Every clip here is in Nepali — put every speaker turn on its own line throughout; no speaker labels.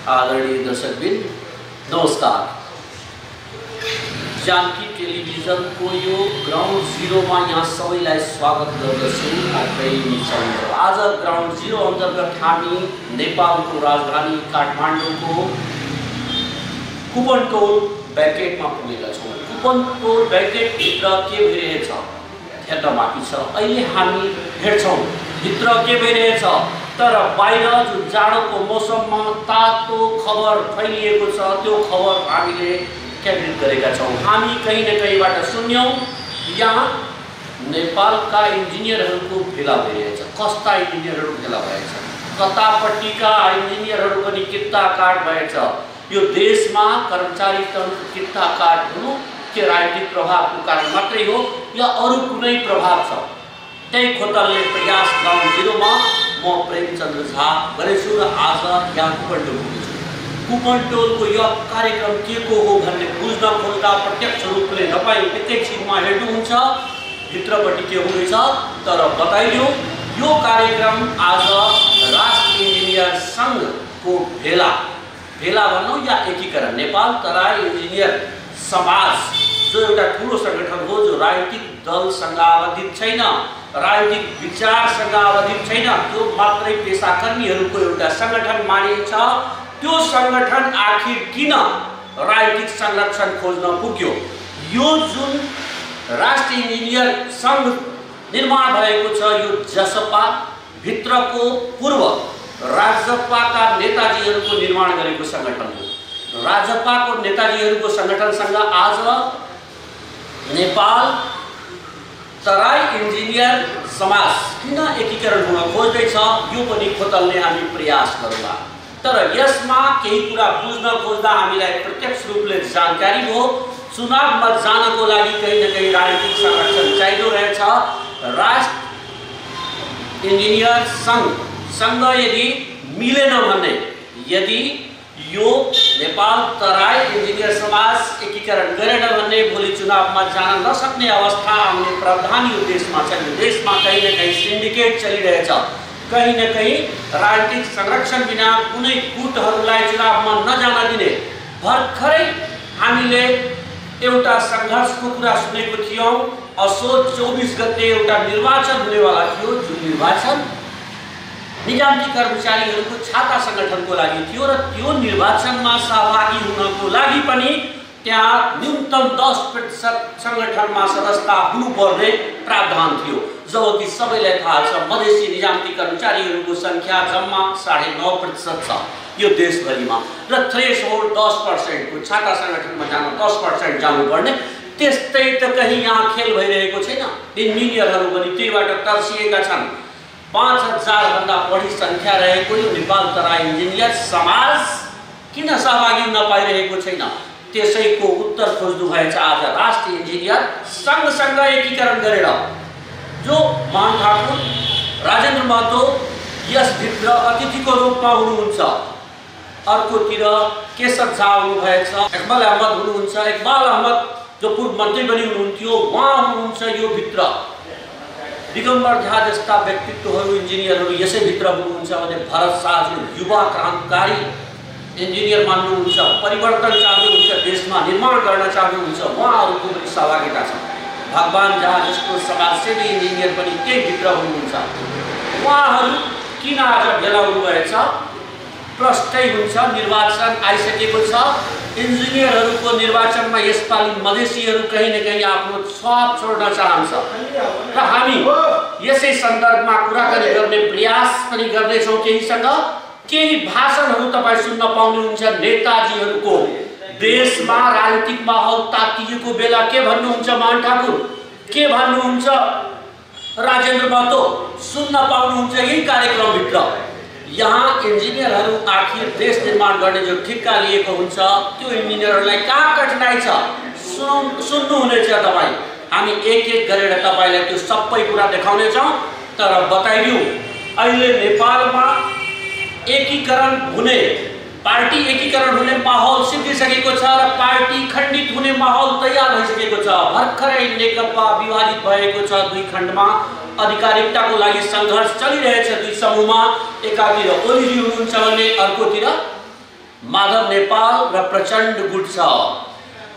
आदरणीय दर्शकबिन नमस्कार। जानकी टेलिभिजनको यो ग्राउन्ड जिरोमा यहाँ सबैलाई स्वागत गर्दछु। आज ग्राउन्ड जिरो अन्तर्गत हामी नेपालको राजधानी काठमाडौँको कुपनटोल ब्याकेटमा पुगेका छौँ। कुपनटोल ब्याकेटभित्र के भइरहेछ हेर्न बाँकी छ। अहिले हामी हेर्छौँ भित्र के भइरहेछ, तर बाहिर जुन जाडोको मौसममा तातो खबर फैलिएको छ त्यो खबर हामीले केन्द्रित गरेका छौँ। हामी कहीँ न कहीँबाट सुन्यौँ यहाँ नेपालका इन्जिनियरहरूको भेला भइरहेछ। कस्ता इन्जिनियरहरू भेला भएछ, कतापट्टिका इन्जिनियरहरू पनि किता काट भएछ। यो देशमा कर्मचारी तन्त्र किता काट हुनु के राजनीतिक प्रभावको कारण मात्रै हो या अरू कुनै प्रभाव छ? त्यही खोतल्ने प्रयास ग्राउन्ड जिरोमा म प्रेमचन्द्र झा गरेछु र आज यहाँ कुपनटोल पुगेछु। कुपनटोलको यो कार्यक्रम के को हो भन्ने बुझ्न खोज्दा प्रत्यक्ष रूपले तपाईँ एकैछिनमा हेर्नुहुन्छ भित्रपट्टि के हुँदैछ। तर बताइयो यो कार्यक्रम आज राष्ट्रिय इन्जिनियर सङ्घको भेला भनौँ या एकीकरण, नेपाल तराई इन्जिनियर समाज जो एउटा ठुलो सङ्गठन हो, जो राजनीतिक दलसँग आबद्धित छैन, राजनीतिक विचारसँग आबद्धित छैन, त्यो मात्रै पेसाकर्मीहरूको एउटा सङ्गठन मानिन्छ। त्यो सङ्गठन आखिर किन राजनीतिक संरक्षण खोज्न पुग्यो? यो जुन राष्ट्रिय इन्जिनियर सङ्घ निर्माण भएको छ यो जसपा भित्रको पूर्व राजपाका नेताजीहरूको निर्माण गरेको सङ्गठन हो। राजपाको नेताजीहरूको सङ्गठनसँग आज नेपाल तराई इन्जिनियर समाज किन एकीकरण हुन खोज्दैछ यो पनि खोतल्ने हामी प्रयास गरौँला। तर यसमा केही कुरा बुझ्न खोज्दा हामीलाई प्रत्यक्ष रूपले जानकारी हो चुनावमा जानको लागि कहीँ न कहीँ राजनीतिक संरक्षण चाहिँदो रहेछ। राष्ट्रिय इन्जिनियर सङ्घ यदि मिलेन भने, यदि यो नेपाल तराई इन्जिनियर समाज एकीकरण गरेन भने भोलि चुनावमा जान नसक्ने अवस्था आउने प्रावधान यो देशमा छ। यो देशमा कहीँ न कहीँ सिन्डिकेट चलिरहेछ। कहीँ न कहीँ राजनीतिक संरक्षण बिना कुनै गुटहरूलाई चुनावमा नजान दिने। भर्खरै हामीले एउटा सङ्घर्षको कुरा सुनेको थियौँ। असोज 24 गते एउटा निर्वाचन हुनेवाला थियो, जुन निर्वाचन निजामती कर्मचारीहरूको छाता सङ्गठनको लागि थियो र त्यो निर्वाचनमा सहभागी हुनको लागि पनि त्यहाँ न्यूनतम 10% सङ्गठनमा सदस्यता हुनुपर्ने प्रावधान थियो। जबकि सबैलाई थाहा छ मधेसी निजामती कर्मचारीहरूको सङ्ख्या जम्मा 9.5% छ यो देशभरिमा र थ्रेसहोल्ड 10% को छाता सङ्गठनमा जान 10% जानुपर्ने। त्यस्तै त कहीँ यहाँ खेल भइरहेको छैन। इन्जिनियरहरू पनि त्यहीबाट तर्सिएका छन्। 5000 भन्दा बढी सङ्ख्या रहेको यो नेपाल तराई इन्जिनियर समाज किन सहभागी हुन पाइरहेको छैन? त्यसैको उत्तर खोज्नु भएछ आज राष्ट्रिय इन्जिनियर सङ्घसँग एकीकरण गरेर। जो मान ठाकुर, राजेन्द्र महतो यसभित्र अतिथिको रूपमा हुनुहुन्छ, अर्कोतिर केशव झा हुनुभएछ, इकबाल अहमद हुनुहुन्छ। इकबाल अहमद जो पूर्व मन्त्री पनि हुनुहुन्थ्यो उहाँ हुनुहुन्छ यो भित्र। दिगम्बर झा जस्ता व्यक्तित्वहरू इन्जिनियरहरू यसैभित्र हुनुहुन्छ भने भरत शाह जो युवा क्रान्तिकारी इन्जिनियर मान्नुहुन्छ, परिवर्तन चाहनुहुन्छ, देशमा निर्माण गर्न चाहनुहुन्छ, उहाँहरूको पनि सहभागिता छ। भगवान झा जस्तो समाजसेवी इन्जिनियर पनि त्यही भित्र हुनुहुन्छ। उहाँहरू किन आज भेला हुनुभएछ? प्रष्टै हुन्छ। निर्वाचन आइसकेको छ। इन्जिनियरहरूको निर्वाचनमा यसपालि मधेसीहरू कहीँ न कहीँ आफ्नो छाप छोड्न चाहन्छ र हामी यसै सन्दर्भमा कुराकानी गर्ने प्रयास पनि गर्दैछौँ। केहीसँग केही भाषणहरू तपाईँ सुन्न पाउनुहुन्छ नेताजीहरूको। देशमा राजनीतिक माहौल तातिएको बेला के भन्नुहुन्छ मान ठाकुर, के भन्नुहुन्छ राजेन्द्र महतो सुन्न पाउनुहुन्छ यही कार्यक्रमभित्र। यहाँ इन्जिनियरहरू आखिर देश निर्माण गर्ने जो ठिक्का लिएको हुन्छ त्यो इन्जिनियरहरूलाई कहाँ कठिनाइ छ सुन्नुहुनेछ तपाईँ। हामी एक एक गरेर तपाईँलाई त्यो सबै कुरा देखाउनेछौँ। तर बताइदिउँ अहिले नेपालमा एकीकरण हुने, पार्टी एकीकरण हुने माहौल सिद्धिसकेको छ र पार्टी खण्डित हुने माहौल तयार भइसकेको छ। भर्खरै नेकपा विभाजित भएको छ दुई खण्डमा। अधिकारिकताको लागि सङ्घर्ष चलिरहेछ दुई समूहमा। एकातिर ओलीजी हुनुहुन्छ भने अर्कोतिर माधव नेपाल र प्रचण्ड गुट छ।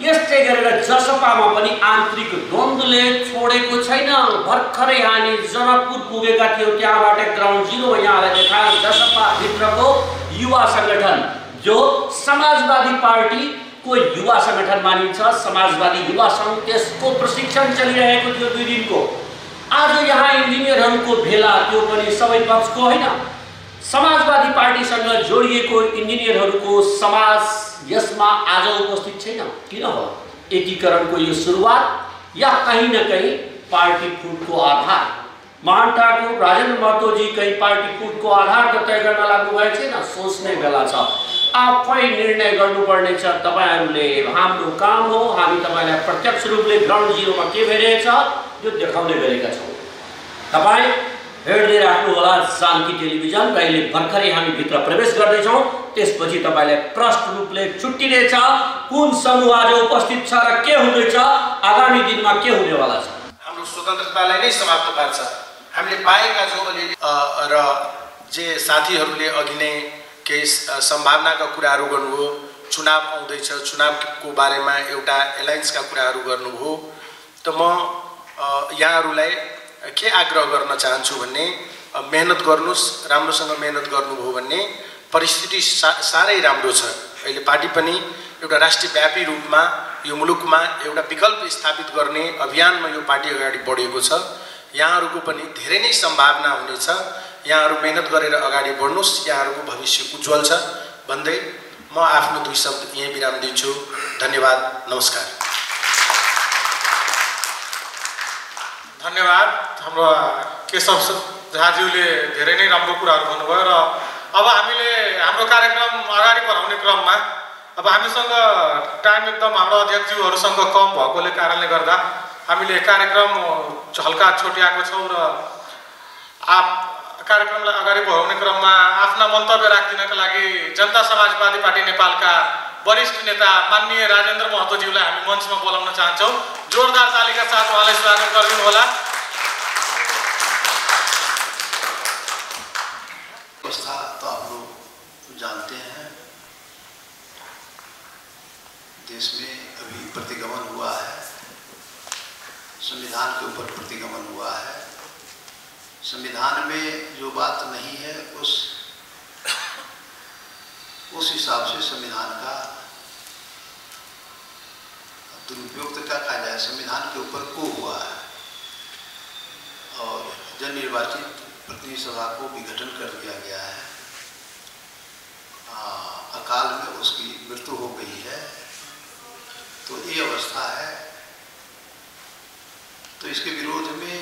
यस्तै गरेर जसपामा पनि आन्तरिक द्वन्द्वले छोडेको छैन। भर्खरै हामी जनकपुर पुगेका थियौँ, त्यहाँबाट ग्राउन्ड जिरोमा यहाँलाई देखायो जसपा भित्रको युवा संगठन जो समाजवादी पार्टीको युवा संगठन मानिन्छ, समाजवादी युवा सङ्घ, त्यसको प्रशिक्षण चलिरहेको थियो 2 दिनको। आज यहाँ इन्जिनियरहरूको भेला, त्यो पनि सबै पक्षको होइन, समाजवादी पार्टीसँग जोडिएको इन्जिनियरहरूको समाज यसमा आज उपस्थित छैन। किन हो? एकीकरणको यो सुरुवात या कहीं न कहीं पार्टी फुटको आधार, महान ठाकुर राजेन्द्र महतोजी कहीं पार्टी फुटको आधार त तय गर्न लाग्नु भएको छैन। सोच्ने बेला छ, आफै निर्णय गर्नुपर्ने छ। तपाईहरुले हाम्रो काम हो, हामी तपाईलाई प्रत्यक्ष रूपले ग्राउन्ड जिरोमा के भइरहेछ यो देखाउने गरेका छौं। तपाई हेर्दै राख्नु होला शान्ति टेलिभिजन। अहिले भर्खरै हामी भित्र प्रवेश गर्दै छौं, त्यसपछि तपाईलाई प्रष्ट रूपले छुट्टिनेछ कुन समूह आज उपस्थित छ र के हुँदैछ, आगामी दिनमा के हुनेवाला छ।
हाम्रो स्वतन्त्रतालाई नै समाप्त पार्छ। हामीले पाएका छौं र जे साथीहरूले अघि नै केही सम्भावनाका कुराहरू गर्नुभयो, चुनाव आउँदैछ, चुनावको बारेमा एउटा एलायन्सका कुराहरू गर्नुभयो, त म यहाँहरूलाई के आग्रह गर्न चाहन्छु भने मेहनत गर्नुस्, राम्रोसँग मेहनत गर्नुभयो भने परिस्थिति साह्रै राम्रो छ। अहिले पार्टी पनि एउटा राष्ट्रव्यापी रूपमा यो मुलुकमा एउटा विकल्प स्थापित गर्ने अभियानमा यो पार्टी अगाडि बढेको छ। यहाँहरूको पनि धेरै नै सम्भावना हुनेछ। यहाँहरू मेहनत गरेर अगाडि बढ्नुस्, यहाँहरूको भविष्य उज्जवल छ भन्दै म आफ्नो 2 शब्द यही विराम दिन्छु। धन्यवाद, नमस्कार।
धन्यवाद। हाम्रो केशव झाज्यूले धेरै नै राम्रो कुराहरू भन्नुभयो र अब हामीले हाम्रो कार्यक्रम अगाडि बढाउने क्रममा अब हामीसँग टाइम एकदम हाम्रो अध्यक्षज्यूहरूसँग कम भएकोले कारणले गर्दा हामीले कार्यक्रम हल्का छोट्याएको छौँ र कार्यक्रमलाई अगाडि बढाउने क्रममा आफ्ना मन्तव्य राखिदिनका लागि जनता समाजवादी पार्टी नेपालका वरिष्ठ नेता माननीय राजेन्द्र महतोज्यूलाई हामी मञ्चमा बोलाउन चाहन्छौँ। जोरदार तालीका साथ उहाँलाई स्वागत गरिदिनु होला।
अवस्था तो आप लोग जानते हैं, देश में अभी प्रतिगमन हुआ है, संविधान के ऊपर प्रतिगमन हुआ है। संविधान में जो बात नहीं है उस हिसाब से संविधान का दुरुपयोग क्या कहा जाए, संविधान के ऊपर को हुआ है और जन निर्वाचित प्रतिनिधि सभा को विघटन कर दिया गया है। अकाल में उसकी मृत्यु हो गई है। तो ये अवस्था है। तो इसके विरोध में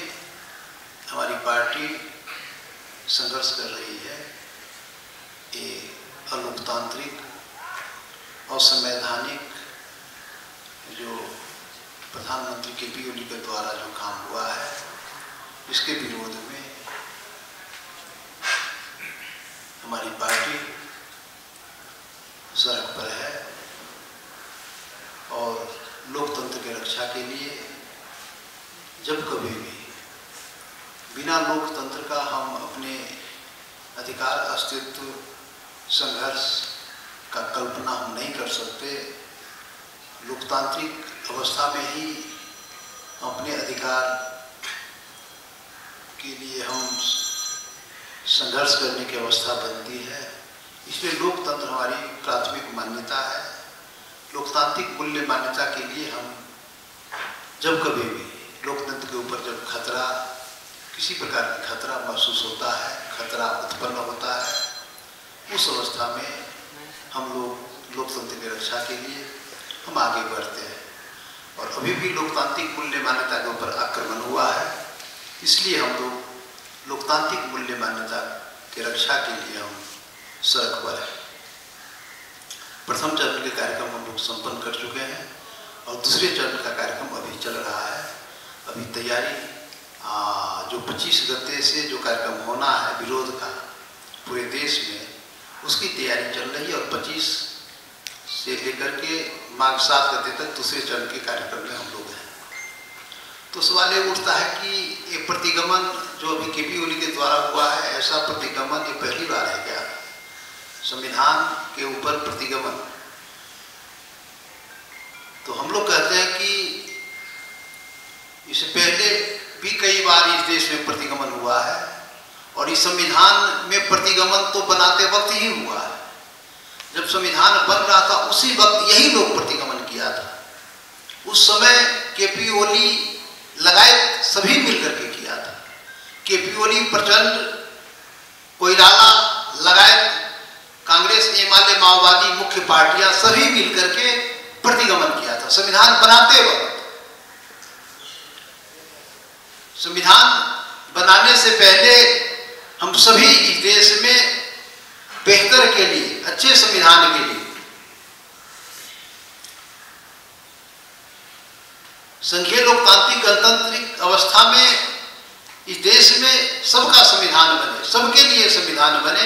हमारी पार्टी संघर्ष कर रही है। ये अलोकतांत्रिक और संवैधानिक जो प्रधानमंत्री के.पी. ओली के द्वारा जो काम हुआ है, इसके विरोध में हमारी पार्टी सड़क पर है और लोकतंत्र की रक्षा के लिए जब कभी भी बिना लोकतंत्र का हम अपने अधिकार अस्तित्व संघर्ष का कल्पना हम नहीं कर सकते। लोकतांत्रिक अवस्था में ही अपने अधिकार के लिए हम संघर्ष करने की अवस्था बनती है। इसलिए लोकतंत्र हमारी प्राथमिक मान्यता है। लोकतांत्रिक मूल्य मान्यता के लिए हम जब कभी भी लोकतंत्र के ऊपर जब खतरा, किसी प्रकार का खतरा महसूस होता है, खतरा उत्पन्न होता है, उस अवस्था में हम लोग लोकतंत्र की रक्षा के लिए हम आगे बढ़ते हैं। और अभी भी लोकतांत्रिक मूल्य मान्यता के ऊपर आक्रमण हुआ है, इसलिए हम लोग लोकतांत्रिक मूल्य मान्यता की रक्षा के लिए हम सड़क पर हैं। प्रथम चरण के कार्यक्रम हम लोग संपन्न कर चुके हैं और दूसरे चरण का कार्यक्रम अभी चल रहा है। अभी तैयारी जो 25 गते से जो कार्यक्रम होना है विरोध का पूरे देश में, उसकी तैयारी चल रही है और 25 से लेकर के माघ 7 गते तक दूसरे चरण के कार्यक्रम में हम लोग हैं। तो सवाल ये उठता है कि ये प्रतिगमन जो अभी के.पी. ओली के द्वारा हुआ है, ऐसा प्रतिगमन ये पहली बार है क्या? संविधान के ऊपर प्रतिगमन लोग कहते हैं कि इससे पहले भी कई बार इस देश में प्रतिगमन हुआ है और इस संविधान में प्रतिगमन तो बनाते वक्त ही हुआ है। जब संविधान बन रहा था उसी वक्त यही लोग प्रतिगमन किया था। उस समय केपी ओली लगाए सभी मिलकर के किया था। केपी ओली, प्रचंड, कोइराला लगाए कांग्रेस, एमाले, माओवादी, मुख्य पार्टियां सभी मिलकर के प्रतिगमन किया था संविधान बनाते वक्त। संविधान बनाने से पहले हम सभी इस देश में बेहतर के लिए, अच्छे संविधान के लिए, संघीय लोकतांत्रिक गणतांत्रिक अवस्था में इस देश में सबका संविधान बने, सबके लिए संविधान बने।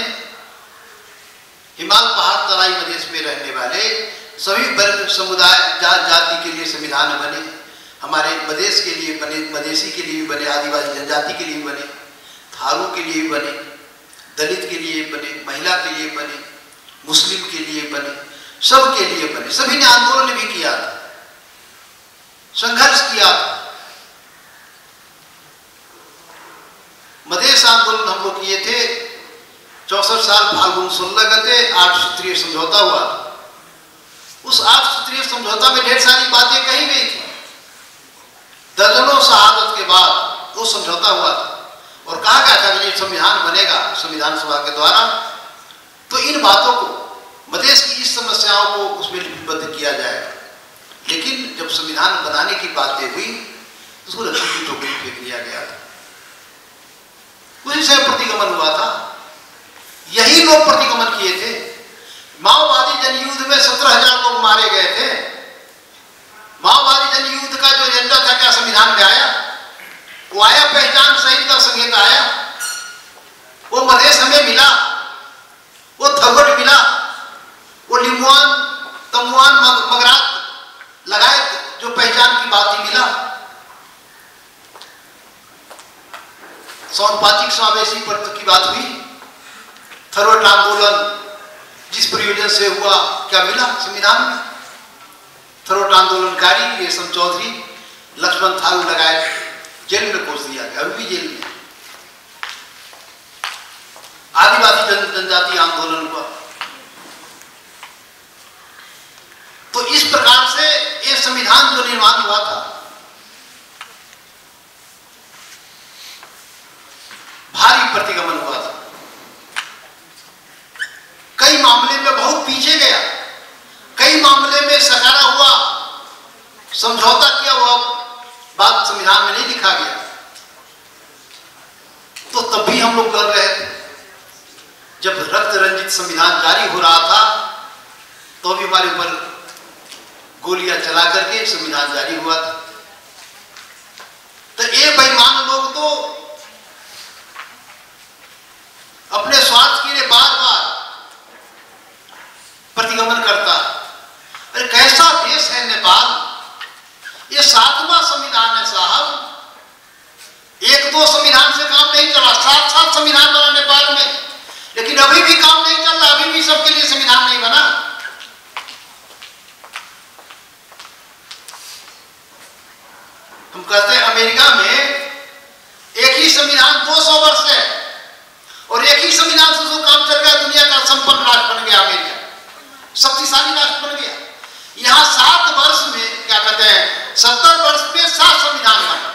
हिमालय, पहाड़, तराई मधेश में रहने वाले सभी वर्ग, समुदाय, जाति के लिए संविधान बने। हमारे मधेश के लिए बने, मधेसी के लिए भी बने, आदिवासी जनजाति के लिए भी बने, थारू के लिए भी बने, दलित के लिए बने, महिला के लिए बने, मुस्लिम के लिए बने, सब के लिए बने। सभी ने आंदोलन भी किया था, संघर्ष किया था। मधेश आंदोलन हम लोग किए थे 64 साल फाल्गुन 16 गते 8 सूत्रीय समझौता हुआ था। उस 8 सूत्रीय समझौता में ढेर सारी बातें कही गई थी। दर्जनों शहादत के बाद वो समझौता हुआ था और कहा गया था कि ये संविधान बनेगा संविधान सभा के द्वारा, तो इन बातों को, मधेश की इस समस्याओं को उसमें लिपिबद्ध किया जाएगा। लेकिन जब संविधान बनाने की बातें हुई तो उसको रस्सी की टोकरी फेंक दिया गया था। उसी से प्रतिगमन हुआ था। यही लोग प्रतिगमन किए थे। माओवादी जनयुद्ध में 17,000 लोग मारे गए थे। माओवादी जनयुद्ध का जो एजेंडा था क्या संविधान में आया? वो आया, पहचान सहित का संहिता आया, वो मधेश हमें मिला, वो थरवट मिला, वो लिम्बुआन, तमुआन, मगरात लगाए जो पहचान की बात ही मिला। सौनपाचिक समावेशी पर की बात हुई। थरवट आंदोलन जिस प्रयोजन से हुआ क्या मिला संविधान में? थरवट आंदोलनकारी रेशम चौधरी, लक्ष्मण थारू लगाए जेल में कोस दिया गया, अभी भी जेल में। आदिवासी जनजाति आंदोलन हुआ। तो इस प्रकार से ये संविधान जो निर्माण हुआ था, भारी प्रतिगमन हुआ था। कई मामले में बहुत पीछे गया, कई मामले में सकारा हुआ, समझौता किया हुआ बात संविधान में नहीं लिखा गया। तो तब भी हम लोग लड़ रहे थे। जब रक्त रंजित संविधान जारी हो रहा था तो भी हमारे ऊपर गोलियां चला करके संविधान जारी हुआ था। तो ये बेईमान लोग तो अपने स्वार्थ के लिए बार बार प्रतिगमन करता है। अरे कैसा देश है नेपाल? ये 7वां संविधान है साहब। 1-2 संविधान से काम नहीं चला, 7 संविधान बना नेपाल में, लेकिन अभी भी काम नहीं चल रहा, अभी भी सबके लिए संविधान नहीं बना। हम कहते हैं अमेरिका में एक ही संविधान 200 वर्ष है और एक ही संविधान से जो काम चल गया, दुनिया का संपन्न राष्ट्र बन गया अमेरिका, शक्तिशाली राष्ट्र बन गया। यहां 7 वर्ष में क्या कहते हैं 70 वर्ष में 7 संविधान बने,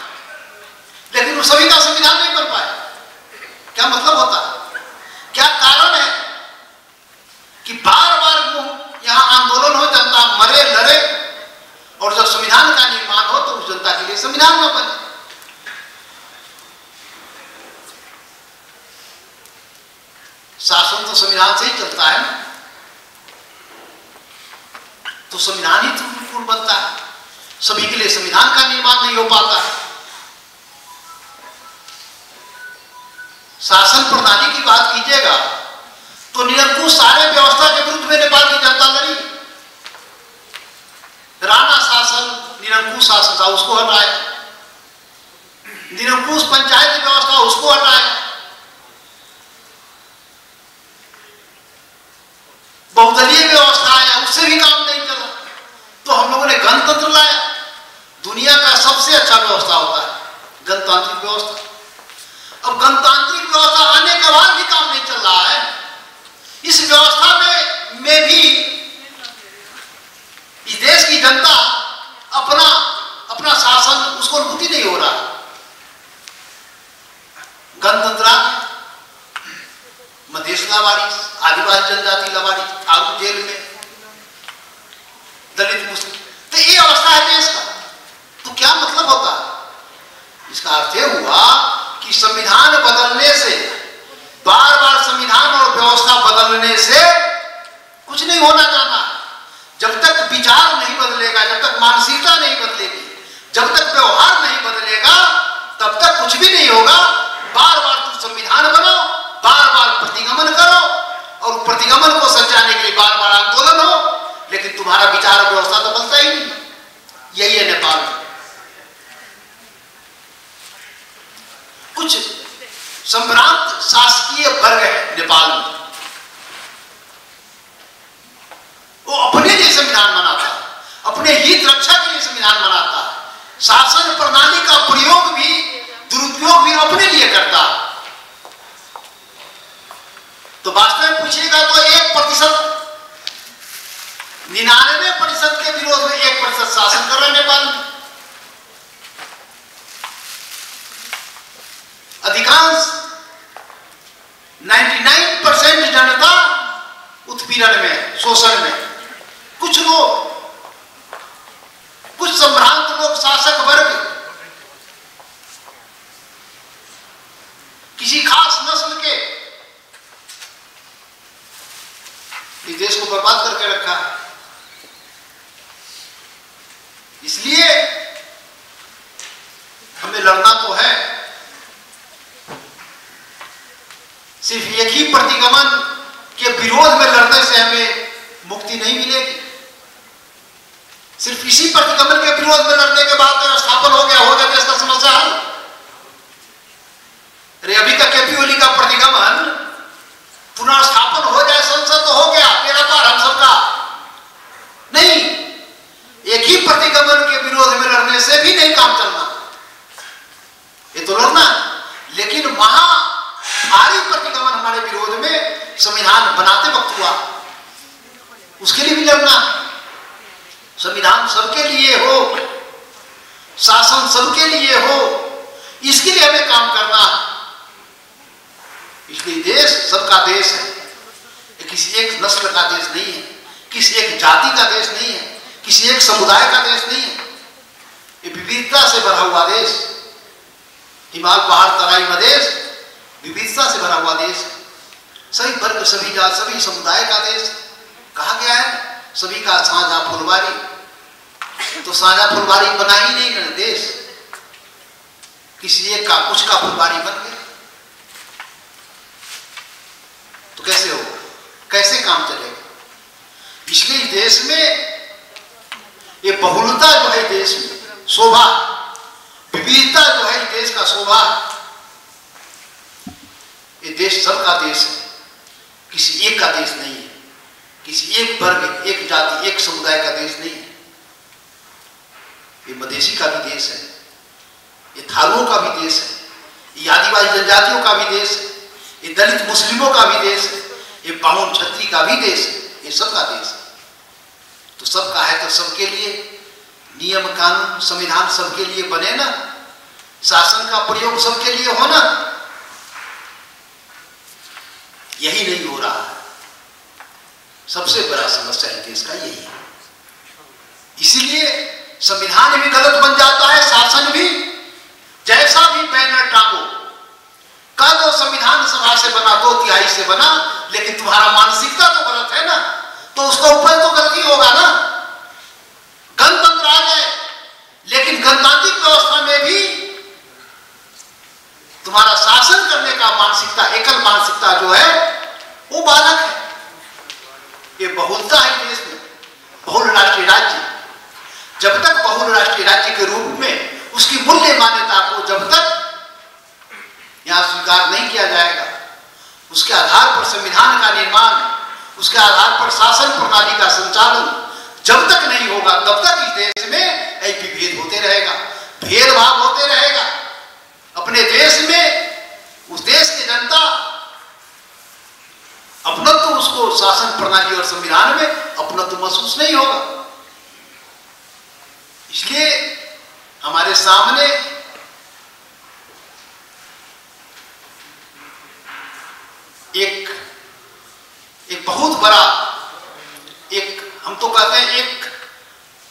लेकिन वो सभी का संविधान नहीं बन पाए। क्या मतलब होता है? क्या कारण है कि बार बार यहां आंदोलन हो, जनता मरे लड़े, और जब संविधान का निर्माण हो तो उस जनता के लिए संविधान न बने। शासन तो संविधान से ही चलता है ना, तो संविधान ही त्रुटिपूर्ण बनता है। सभी के लिए संविधान का निर्माण नहीं हो पाता है। शासन प्रणाली की बात कीजिएगा तो निरंकुश सारे व्यवस्था के विरुद्ध में नेपाल की जनता लड़ी। राणा शासन, निरंकुश शासन था, उसको हटाया। निरंकुश पंचायत व्यवस्था, उसको हटाया। बहुदलीय व्यवस्था आया, उससे भी काम नहीं चला, तो हम लोगों ने गणतंत्र लाया। गणतांत्रिक व्यवस्था। अब गणतांत्रिक व्यवस्था आने के बाद भी काम नहीं चल रहा है। इस व्यवस्था में भी इस देश की जनता अपना शासन उसको अनुभूति नहीं हो रहा। गणतंत्र मधेश लावारिस, आदिवासी जनजाति लावारिस, थारू जेल में, दलित मुस्लिम, तो ये अवस्था है देश का। तो क्या मतलब होता है? इसका अर्थ यह हुआ कि संविधान बदलने से, बार बार संविधान और व्यवस्था बदलने से कुछ नहीं होना जाना। जब तक विचार नहीं बदलेगा, जब तक मानसिकता नहीं बदलेगी, जब तक व्यवहार नहीं बदलेगा, तब तक कुछ भी नहीं होगा। बार बार तुम संविधान बनाओ, बार बार प्रतिगमन करो, और प्रतिगमन को सजाने के लिए बार बार आंदोलन हो, लेकिन तुम्हारा विचार व्यवस्था तो बदलता ही नहीं। यही है नेपाल में। कुछ संभ्रांत शासकीय वर्ग है नेपाल में, वो अपने लिए संविधान बनाता है, अपने हित रक्षा के लिए संविधान बनाता है, शासन प्रणाली का प्रयोग भी, दुरुपयोग भी अपने लिए करता है। तो वास्तव में पूछिएगा तो 1%, 99% के विरोध में 1% शासन कर रहा है नेपाल में। अधिकांश 99% जनता उत्पीड़न में, शोषण में। कुछ लोग, कुछ संभ्रांत लोग, शासक वर्ग, किसी खास नस्ल के इस देश को बर्बाद करके रखा है। इसलिए हमें लड़ना तो है। सिर्फ एक ही प्रतिगमन के विरोध में लड़ने से हमें मुक्ति नहीं मिलेगी। सिर्फ इसी प्रतिगमन के विरोध में लड़ने के बाद तो स्थापन हो गया देश का समस्या हल। अरे अभी तक केपी ओली का प्रतिगमन, पुनर्स्थापन हो जाए संसद तो हो गया, तेरा पार हम सबका नहीं। एक ही प्रतिगमन के विरोध में लड़ने से भी नहीं काम चलना। ये तो लड़ना, लेकिन भारी प्रतिगमन हमारे विरोध में संविधान बनाते वक्त हुआ, उसके लिए भी लड़ना। संविधान सबके लिए हो, शासन सबके लिए हो, इसके लिए हमें काम करना है। इसलिए देश सबका देश है, ये किसी एक नस्ल का देश नहीं है, किसी एक जाति का देश नहीं है, किसी एक समुदाय का देश नहीं है। ये विविधता से भरा हुआ देश, हिमाल पहाड़ तराई मधेश विविधता से भरा हुआ देश है। सभी वर्ग, सभी जात, सभी समुदाय का देश। कहा गया है सभी का साझा फुलवारी, तो साझा फुलवारी बना ही नहीं ना देश, किसी एक का, कुछ का फुलवारी बन गया। तो कैसे होगा, कैसे काम चलेगा? इसलिए देश में ये बहुलता जो है, देश में शोभा, विविधता जो है देश का शोभा। ये देश सबका देश है, किसी एक का देश नहीं है, किसी एक वर्ग, एक जाति, एक समुदाय का देश नहीं है। ये मधेसी का भी देश है, ये थारुओं का भी देश है, ये आदिवासी जनजातियों का भी देश है, ये दलित मुस्लिमों का भी देश है, ये बाहुन क्षत्रिय का भी देश है। ये सबका देश है। तो सबका है तो सबके लिए नियम कानून संविधान सबके लिए बने ना, शासन का प्रयोग सबके लिए हो ना। यही नहीं हो रहा है। सबसे बड़ा समस्या है देश का यही है। इसीलिए संविधान भी गलत बन जाता है, शासन भी। जैसा भी बैनर टांगो, कह दो संविधान सभा से बना, 2/3 से बना, लेकिन तुम्हारा मानसिकता तो गलत है ना, तो उसका ऊपर तो गलती होगा ना। गणतंत्र आ जाए, लेकिन गणतांत्रिक व्यवस्था में भी तुम्हारा शासन करने का मानसिकता, एकल मानसिकता जो है वो बालक है। ये बहुलता है देश में, बहुराष्ट्रीय राज्य। जब तक बहुराष्ट्रीय राज्य के रूप में उसकी मूल्य मान्यता को जब तक यहां स्वीकार नहीं किया जाएगा, उसके आधार पर संविधान का निर्माण, उसके आधार पर शासन प्रणाली का संचालन जब तक नहीं होगा, तब तक इस देश में एक विभेद होते रहेगा, भेदभाव होते रहेगा। अपने देश में उस देश की जनता अपनत्व, उसको शासन प्रणाली और संविधान में अपनत्व महसूस नहीं होगा। इसलिए हमारे सामने एक बहुत बड़ा, हम तो कहते हैं एक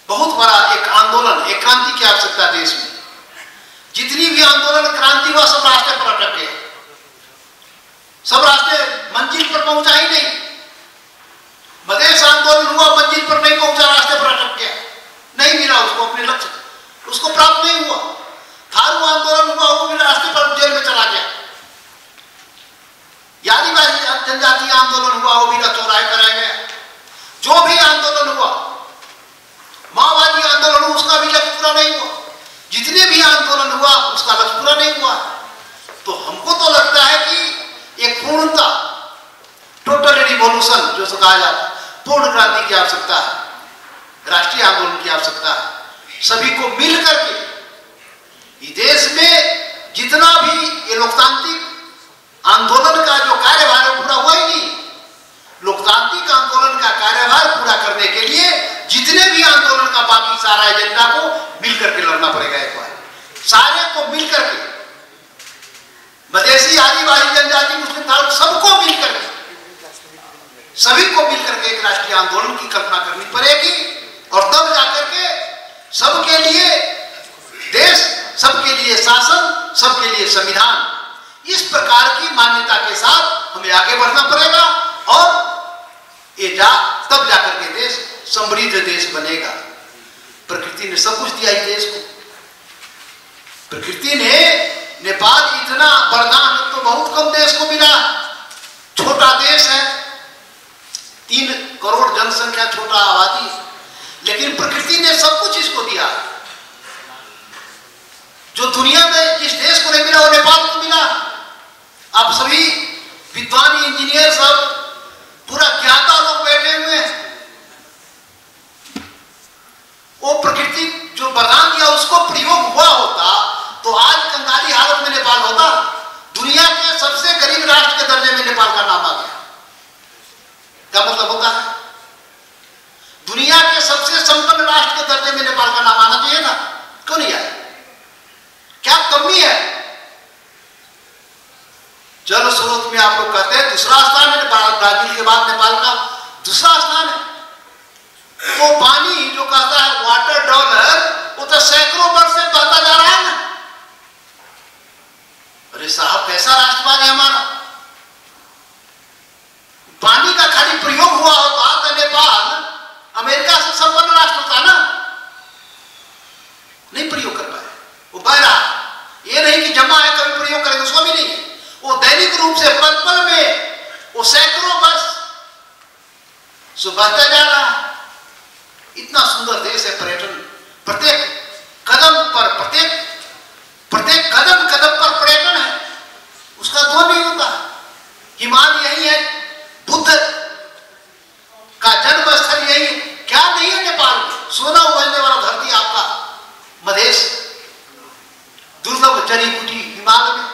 बहुत बड़ा एक आंदोलन, एक क्रांति की आवश्यकता है देश में। जितनी भी आंदोलन क्रांति हुआ सब रास्ते पर अटक गए, सब रास्ते मंजिल पर पहुंचा ही नहीं। मधेश आंदोलन हुआ, मंजिल पर नहीं पहुंचा, रास्ते पर अटक गया, नहीं मिला उसको अपने लक्ष्य, उसको प्राप्त नहीं हुआ। थारू आंदोलन हुआ, वो भी रास्ते पर जेल में चला गया। आदिवासी जनजातीय आंदोलन हुआ, वो भी चौराहे पर रह गया। जो भी आंदोलन हुआ, माओवादी आंदोलन हुआ, उसका भी लक्ष्य पूरा नहीं हुआ। जितने भी आंदोलन हुआ उसका लक्ष्य पूरा नहीं हुआ। तो हमको तो लगता है कि एक पूर्णता, टोटल रिवॉल्यूशन जो कहा जाता है, पूर्ण क्रांति की आवश्यकता है, राष्ट्रीय आंदोलन की आवश्यकता है। सभी को मिल करके इस देश में जितना भी ये लोकतांत्रिक आंदोलन का जो कार्यभार है पूरा हुआ ही नहीं। लोकतांत्रिक आंदोलन का कार्यभार पूरा करने के लिए जितने भी आंदोलन का बाकी सारा एजेंडा को मिलकर के लड़ना पड़ेगा। एक बार सारे को मिलकर के, मधेसी, आदिवासी, जनजाति, मुस्लिम, थारू, सबको मिलकर के, सभी को मिलकर के एक राष्ट्रीय आंदोलन की कल्पना करनी पड़ेगी। और तब जाकर के सबके लिए देश, सबके लिए शासन, सबके लिए संविधान, इस प्रकार की मान्यता के साथ हमें आगे बढ़ना पड़ेगा। और ये तब जाकर के देश समृद्ध देश बनेगा। प्रकृति ने सब कुछ दिया इस देश को। प्रकृति ने, नेपाल इतना वरदान तो बहुत कम देश को मिला। छोटा देश है, 3 करोड़ जनसंख्या, छोटा आबादी, लेकिन प्रकृति ने सब कुछ इसको दिया। जो दुनिया में जिस देश को नहीं मिला वो नेपाल को मिला। आप सभी विद्वान, इंजीनियर, सब पूरा ज्ञाता लोग बैठे हुए हैं। वो प्रकृति जो वरदान दिया उसको प्रयोग हुआ होता तो आज कंगाली हालत में नेपाल होता। दुनिया के सबसे गरीब राष्ट्र के दर्जे में नेपाल का नाम आ गया। क्या मतलब होता है? दुनिया के सबसे संपन्न राष्ट्र के दर्जे में नेपाल का नाम आना चाहिए ना, क्यों नहीं आया? क्या कमी है? जल स्रोत में आप लोग कहते हैं दूसरा स्थान है, ब्राजील के बाद नेपाल का दूसरा स्थान है। तो पानी जो कहता है वाटर डॉलर, वो तो सैकड़ों वर्ष से बहता जा रहा है ना। अरे साहब, कैसा राष्ट्रवाद है हमारा? पानी का खाली प्रयोग हुआ होता तो नेपाल अमेरिका से संपन्न राष्ट्र होता ना। नहीं प्रयोग कर पाए, वो बह रहा। ये नहीं कि जमा है कभी प्रयोग करेंगे, उसको भी नहीं है। वो दैनिक रूप से पल पल में वो सैकड़ों वर्ष से बहता जा रहा है। इतना सुंदर देश है। पर्यटन प्रत्येक कदम पर, प्रत्येक कदम कदम पर पर्यटन है, उसका दो नहीं होता। हिमालय यही है, बुद्ध का जन्म स्थल यही है। क्या नहीं है नेपाल में? सोना उगलने वाला धरती आपका मधेश, दुर्लभ जड़ी बूटी हिमालय में,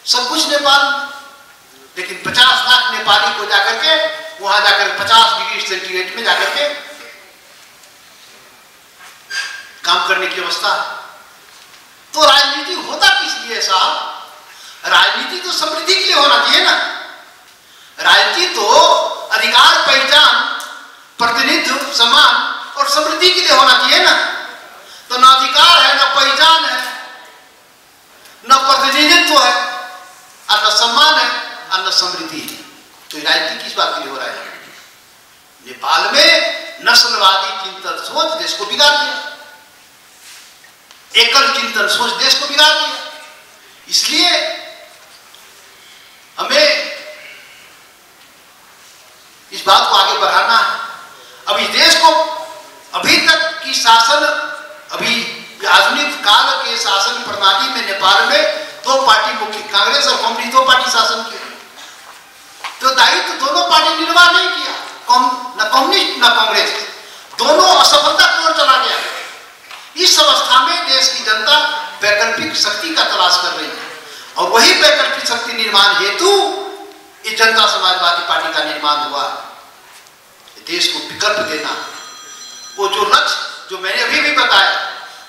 सब कुछ नेपाल में। लेकिन 50 लाख नेपाली को जाकर के वहां जाकर 50 डिग्री सेंटीग्रेड में जाकर के काम करने की अवस्था है। तो राजनीति होता किस लिए साहब? राजनीति तो समृद्धि के लिए होना चाहिए ना। राजनीति तो अधिकार, पहचान, प्रतिनिधित्व, सम्मान और समृद्धि के लिए होना चाहिए ना। तो न अधिकार है, न पहचान है, न प्रतिनिधित्व है, और न सम्मान है, और न समृद्धि है। तो राजनीति किस बात के लिए हो रहा है? नेपाल में नस्लवादी चिंतन सोच देश को बिगाड़ दिया, एकल चिंतन सोच देश को बिगाड़ दिया। इसलिए हमें इस बात को आगे बढ़ाना है। अब इस देश को अभी तक की शासन, अभी आधुनिक काल के शासन प्रणाली में नेपाल में 2 पार्टी मुख्य, कांग्रेस और कम्युनिस्ट 2 पार्टी शासन किए। तो दायित्व दोनों पार्टी निर्वाह नहीं किया, न कम्युनिस्ट न कांग्रेस, दोनों असफलता की ओर चला गया। इस अवस्था में देश की जनता वैकल्पिक शक्ति का तलाश कर रही है और वही वैकल्पिक शक्ति निर्माण हेतु इस जनता समाजवादी पार्टी का निर्माण हुआ। देश को विकल्प देना, वो जो लक्ष्य जो मैंने अभी भी बताया,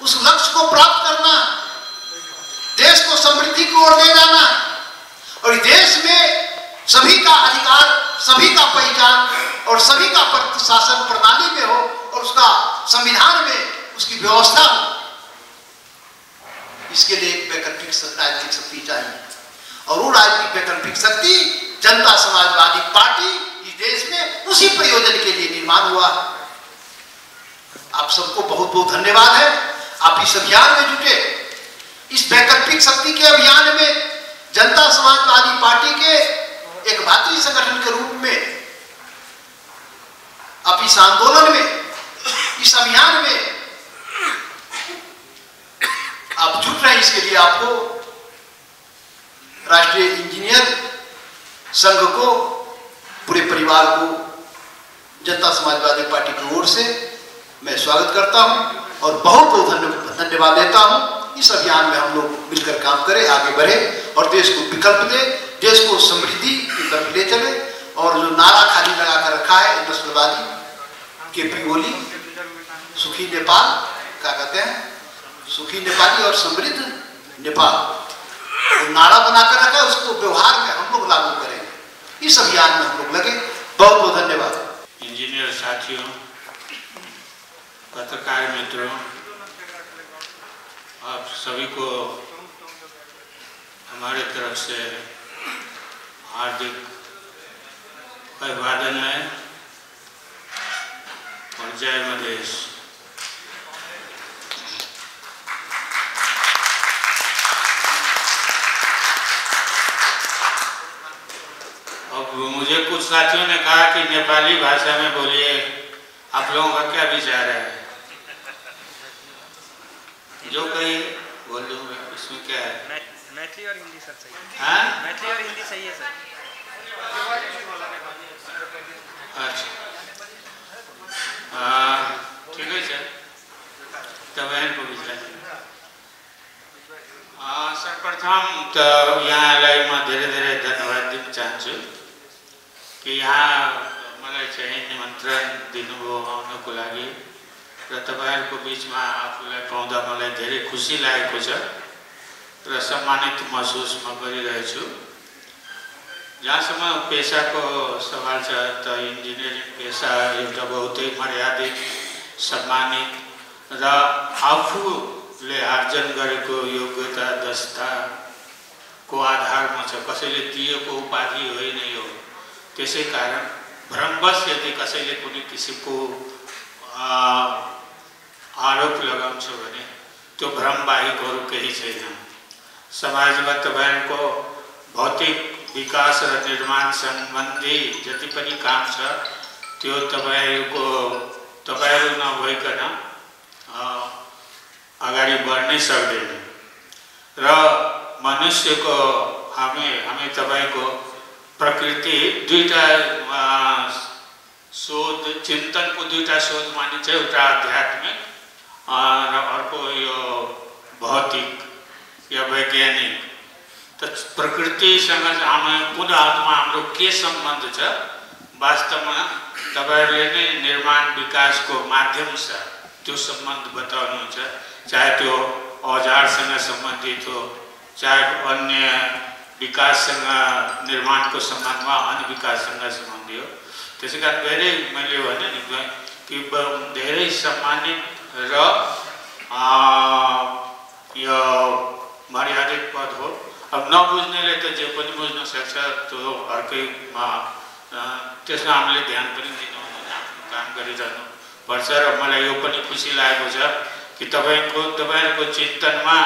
उस लक्ष्य को प्राप्त करना, देश को समृद्धि की ओर ले जाना और देश में सभी का अधिकार, सभी का पहचान और सभी का शासन प्रणाली में हो और उसका संविधान में उसकी व्यवस्था हो। इसके लिए एक वैकल्पिक राजनीतिक शक्ति चाहिए और वो राजनीतिक वैकल्पिक शक्ति जनता समाजवादी पार्टी इस देश में उसी प्रयोजन के लिए निर्माण हुआ। आप सबको बहुत बहुत धन्यवाद है, आप इस अभियान में जुटे। इस वैकल्पिक शक्ति के अभियान में जनता समाजवादी पार्टी के एक भारतीय संगठन के रूप में आप इस आंदोलन में, इस अभियान में आप जुट रहे हैं। इसके लिए आपको राष्ट्रीय इंजीनियर संघ को, पूरे परिवार को जनता समाजवादी पार्टी की ओर से मैं स्वागत करता हूं और बहुत बहुत धन्यवाद देता हूं। इस अभियान में हम लोग मिलकर काम करें, आगे बढ़े और देश को विकल्प दे, देश को समृद्धि की तरफ ले चले। और जो नारा खाली लगा कर रखा है नस्लवादी केपी ओली, सुखी नेपाल, क्या कहते हैं, सुखी नेपाली और समृद्ध नेपाल, वो नारा बनाकर रखा है, उसको व्यवहार में हम लोग लागू करेंगे। इस अभियान में हम लोग लगे। बहुत बहुत धन्यवाद।
इंजीनियर साथियों, पत्रकार मित्रों, आप सभी को हमारे तरफ से हार्दिक अभिवादन है और जय मधेश। अब मुझे कुछ साथियों ने कहा कि नेपाली भाषा में बोलिए, आप लोगों का क्या विचार है? जो कहीं बोल दूंगा, इसमें क्या है?
मैथिली और हिंदी सर सही है।
हाँ?
मैथिली और हिंदी सही है सर।
अच्छा, ठीक है सर, तब को विचार सर्वप्रथम तो यहाँलाई म धेरै धेरै धन्यवाद दिन चाहन्छु कि यहाँ मलाई चाहिँ निमन्त्रण दिनुभयो आउनको लागि र तपाईहरुको बीचमा आफूलाई पाउँदा मलाई धेरै खुसी लागेको छ र सम्मानित महसुस म गरिरहेछु। जहाँसम्म पेशाको सवाल छ त इन्जिनियरिङ पेशा एउटा बहुतै मर्यादित, सम्मानित र आफूले आर्जन गरेको योग्यता दक्षताको आधारमा छ, कसैले दिएको उपाधि होइन यो। त्यसै कारण भ्रमवश यदि कसैले कुनै किसिमको आरोप लगाउँछ भने त्यो भ्रम बाहेक अरू केही छैन। समाजमा तपाईहरुको भौतिक विकास र निर्माण सम्बन्धी जति पनि काम छ त्यो तपाईहरु नभइकन अगाडि बढ्नै सक्दैन र मनुष्यको हामी तपाईको प्रकृति दुईटा शोध, चिन्तनको दुईटा शोध मानिन्छ, एउटा आध्यात्मिक र अर्को यो भौतिक या वैज्ञानिक। त प्रकृतिसँग हाम्रो के सम्बन्ध छ? वास्तवमा तपाईहरुले नै निर्माण विकासको माध्यम छ त्यो सम्बन्ध बताउनुहुन्छ, चाहे त्यो औजारसँग सम्बन्धित हो, चाहे अन्य विकाससँग, निर्माणको सम्बन्धमा अन्य विकाससँग सम्बन्धी हो। त्यसैकारण धेरै मैले भने नि कि धेरै सम्मानित र यो मर्यादित पद हो। अब नबुझ्नेले त जे पनि बुझ्न सक्छ, त्यो अर्कैमा त्यसमा हामीले ध्यान पनि दिनु हुँदैन, आफ्नो काम गरिरहनु पर्छ। र मलाई यो पनि खुसी लागेको छ कि तपाईहरुको चिन्तनमा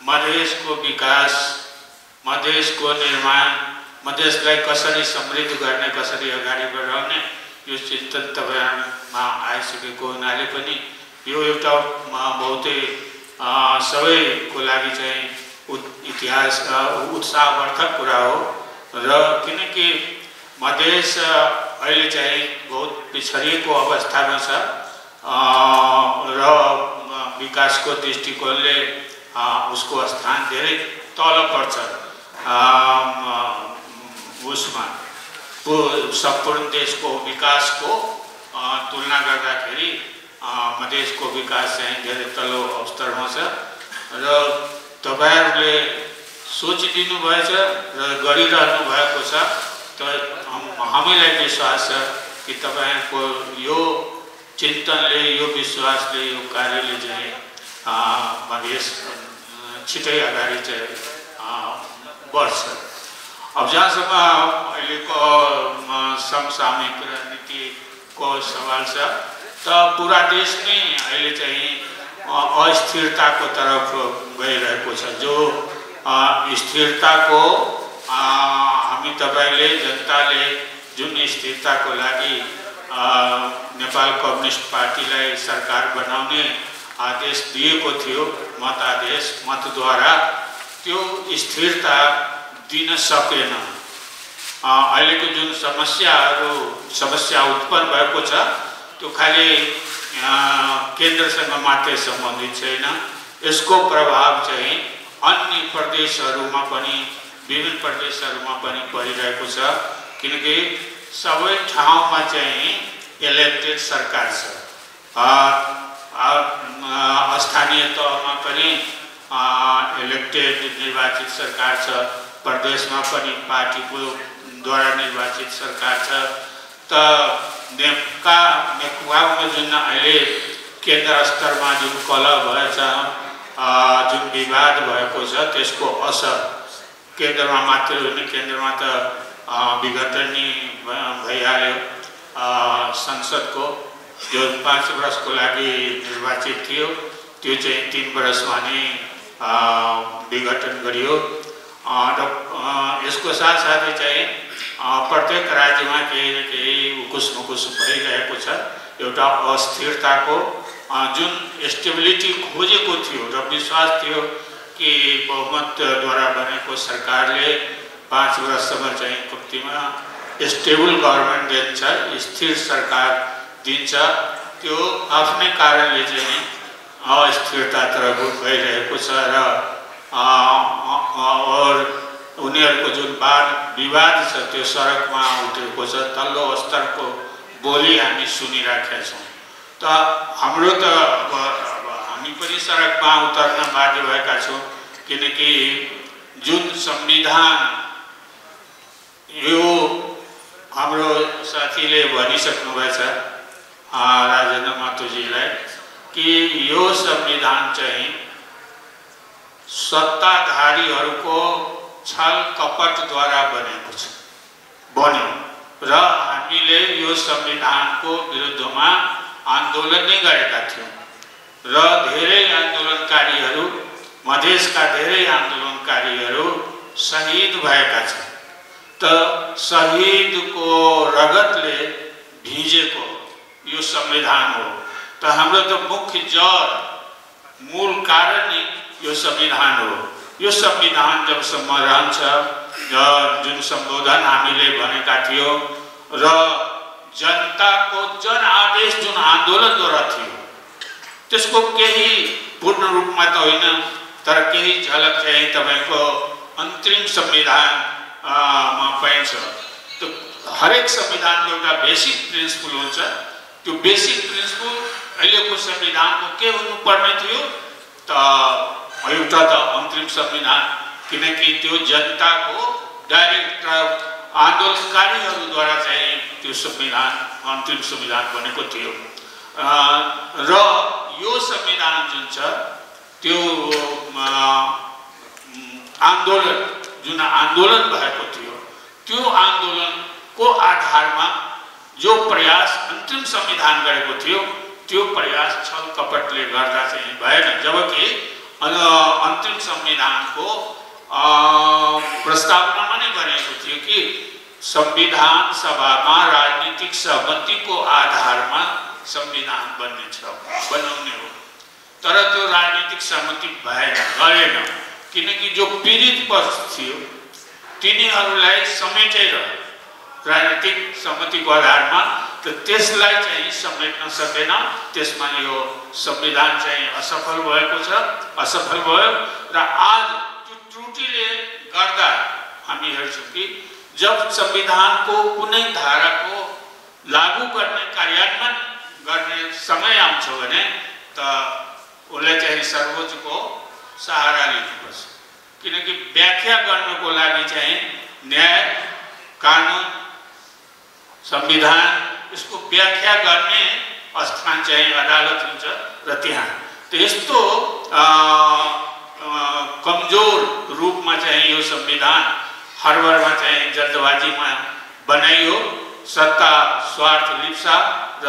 मधेसको विकास, मधेसको निर्माण, मधेसलाई कसरी समृद्ध गर्ने, कसरी अगाडि बढाउने यो चिन्तन तपाईहरुमा आइसकेको हुनाले पनि यो एउटा बहुतै सबैको लागि चाहिँ इतिहास उत्साहवर्धक कुरा हो। र किनकि मधेस अहिले चाहिँ बहुत पिछडिएको अवस्थामा छ र विकासको दृष्टिकोणले उसको स्थान धेरै तल पर्छ उसमा सम्पूर्ण देशको विकासको तुलना गर्दाखेरि मधेसको विकास चाहिँ धेरै तल्लो स्तरमा छ र तपाईहरुले सोचिदिनु भएछ र गरिरहनु भएको छ। त हामीलाई विश्वास छ कि तपाईहरुको यो चिन्तनले यो विश्वासले यो कार्यले चाहिँ मधेस छिटै अगाडि चाहिँ बढ्छ। अब जहाँसम्म अहिलेको समसामयिक राजनीतिको सवाल छ त पुरा देश नै अहिले चाहिँ अस्थिरताको तर्फ गइरहेको छ। जो स्थिरताको हामी तपाईले जनताले जुन स्थिरताको लागि नेपाल कम्युनिस्ट पार्टीलाई सरकार बनाउने आदेश दिएको थियो मतादेश मतद्वारा त्यो स्थिरता दिन सकेन। अहिलेको जुन समस्या उत्पन्न भएको छ त्यो खाली केन्द्रसँग मात्रै सम्बन्धित छैन। यसको प्रभाव चाहिँ अन्य प्रदेशहरूमा पनि विभिन्न प्रदेशहरूमा पनि परिरहेको छ किनकि सबै ठाउँमा चाहिँ इलेक्टेड सरकार छ। स्थानीय तहमा पनि इलेक्टेड निर्वाचित सरकार छ, प्रदेशमा पनि पार्टीको द्वारा निर्वाचित सरकार छ। त नेकपामा जुन अहिले केन्द्र स्तरमा जुन कलह भएछ जुन विवाद भएको छ त्यसको असर केन्द्रमा मात्र होइन, केन्द्रमा त विघटन नै भइहाल्यो। संसदको जो 5 वर्षको लागि निर्वाचित थियो त्यो चाहिँ 3 वर्षमा नै विघटन गरियो। यसको साथसाथै चाहिँ प्रत्येक राज्यमा केही न केही उकुस मुकुस भइरहेको छ। एउटा अस्थिरताको जुन स्टेबिलिटी खोजेको थियो र विश्वास थियो कि बहुमतद्वारा बनेको सरकारले 5 वर्षसम्म चाहिँ कम्तीमा स्टेबल गभर्नमेन्ट दिन्छ, स्थिर सरकार दिन्छ, त्यो आफ्नै कारणले चाहिँ अस्थिरतातर्फ गइरहेको छ। र और उनीहरूको जुन विवाद छ त्यो सडकमा उठेको छ, तल्लो स्तरको बोली हामी सुनिराखेका छौँ। त हाम्रो त हामी पनि सडकमा उतर्न बाध्य भएका छौँ किनकि जुन संविधान यो हाम्रो साथीले भनिसक्नु भएछ राजेन्द्र महतोजीलाई कि यो संविधान चाहिँ सत्ताधारीहरूको छल कपटद्वारा बनेको छ बन्यो र हामीले यो संविधानको विरुद्धमा आन्दोलन नै गरेका थियौँ र धेरै आन्दोलनकारीहरू मधेसका धेरै आन्दोलनकारीहरू शहीद भएका छन्। त शहीदको रगतले भिजेको यो संविधान हो। त हाम्रो त मुख्य जड मूल कारण नै यो संविधान हो। यो संविधान जबसम्म रहन्छ जुन सम्बोधन हामीले भनेका थियौँ र जनताको जन आदेश जुन आन्दोलनद्वारा थियो त्यसको केही पूर्ण रूपमा त होइन तर केही झलक चाहिँ तपाईको अन्तिम संविधानमा पाइन्छ। त्यो हरेक संविधानको एउटा बेसिक प्रिन्सिपल हुन्छ। त्यो बेसिक प्रिन्सिपल अहिलेको संविधानको के हुनुपर्ने थियो त एउटा त अन्तिम संविधान किनकि त्यो जनताको डाइरेक्ट आन्दोलनकारीहरूद्वारा चाहिँ त्यो संविधान अन्तिम संविधान बनेको थियो र यो संविधान जुन छ त्यो आन्दोलन भएको थियो त्यो आन्दोलनको आधारमा जो प्रयास अन्तिम संविधान गरेको थियो त्यो प्रयास छल कपटले गर्दा चाहिँ भएन। जबकि अन्तिम संविधानको प्रस्तावनामा नै भनेको थियो कि संविधान सभामा राजनीतिक सहमतिको आधारमा संविधान बनाउने हो। तर त्यो राजनीतिक सहमति गरेन किनकि जो पीडित पक्ष थियो तिनीहरूलाई समेटेर राजनीतिक सहमतिको आधारमा त्यसलाई चाहिँ समेट्न सकेन। त्यसमा यो संविधान चाहिँ असफल भएको छ, असफल भयो। र आज त्यो त्रुटिले गर्दा हामी हेर्छौँ कि जब संविधानको कुनै धाराको लागू गर्ने, कार्यान्वयन गर्ने समय आउँछ भने त उसले चाहिँ सर्वोच्चको सहारा लिनुपर्छ। किनकि व्याख्या गर्नको लागि चाहिँ न्याय, कानुन, संविधान यसको व्याख्या गर्ने स्थान चाहिँ अदालत हुन्छ। र त्यहाँ त्यस्तो कमजोर रूपमा चाहिँ यो संविधान हरबरमा चाहिँ जल्दबाजीमा बनाइयो। सत्ता स्वार्थ लिप्सा र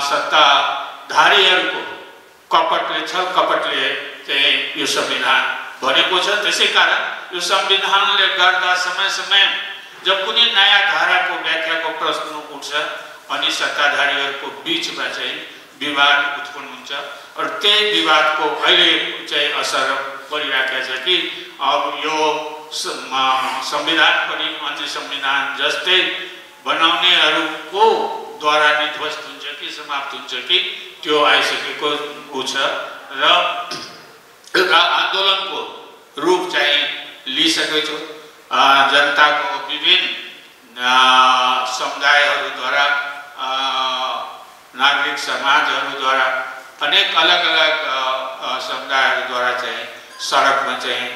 सत्ताधारीहरूको कपटले, छल कपटले चाहिँ यो संविधान बनेको छ। त्यसै कारण यो संविधानले गर्दा समय समय जब कुनै नयाँ धाराको व्याख्याको प्रश्न उठ्छ अनि सत्ताधारीहरूको बिचमा चाहिँ विवाद उत्पन्न हुन्छ। और त्यही विवादको अहिले चाहिँ असर परिरहेको छ कि अब यो संविधान पनि अन्य संविधान जस्तै बनाउनेहरूको द्वारा निर्ध्वस्त हुन्छ कि समाप्त हुन्छ कि त्यो आइसकेको छ। र एउटा आन्दोलनको रूप चाहिँ लिइसकेको छ। जनताको विभिन्न समुदायहरूद्वारा, नागरिक समाजहरूद्वारा, अनेक अलग अलग समुदायहरूद्वारा चाहिँ सडकमा चाहिँ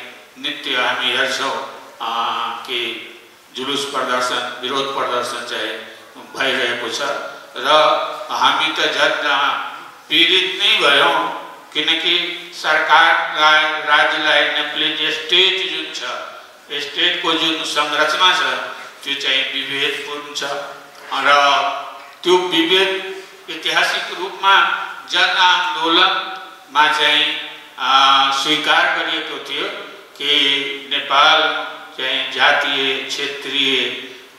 नित्य हामी हेर्छौँ कि जुलुस प्रदर्शन, विरोध प्रदर्शन चाहिँ भइरहेको छ। र हामी त झन् पीडित नै भयौँ किनकि सरकारलाई, राज्यलाई नेप्लिज स्टेट जुन छ, स्टेटको जुन संरचना छ त्यो चाहिँ विभेदपूर्ण छ। र त्यो विभेद ऐतिहासिक रूपमा जनआन्दोलनमा चाहिँ स्वीकार गरिएको थियो कि नेपाल चाहिँ जातीय, क्षेत्रीय,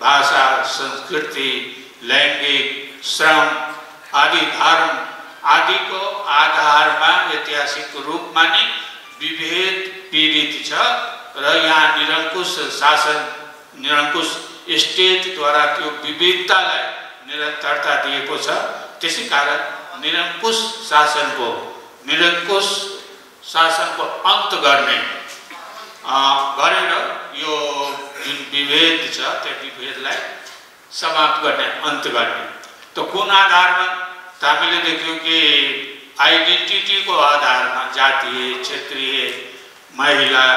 भाषा, संस्कृति, लैंगिक, श्रम आदि, धर्म आदिको आधारमा ऐतिहासिक रूपमा नै विभेद पीडित छ। र यहाँ निरङ्कुश शासन, निरङ्कुश स्टेटद्वारा त्यो विविधतालाई निरन्तरता दिएको छ। त्यसै कारण निरङ्कुश शासनको अन्त गरेर यो जुन विभेद छ त्यो विभेदलाई समाप्त गर्ने, अन्त गर्ने। त कुन आधारमा? त हामीले देख्यौँ कि आइडेन्टिटीको आधारमा, जातीय, क्षेत्रीय, महिला,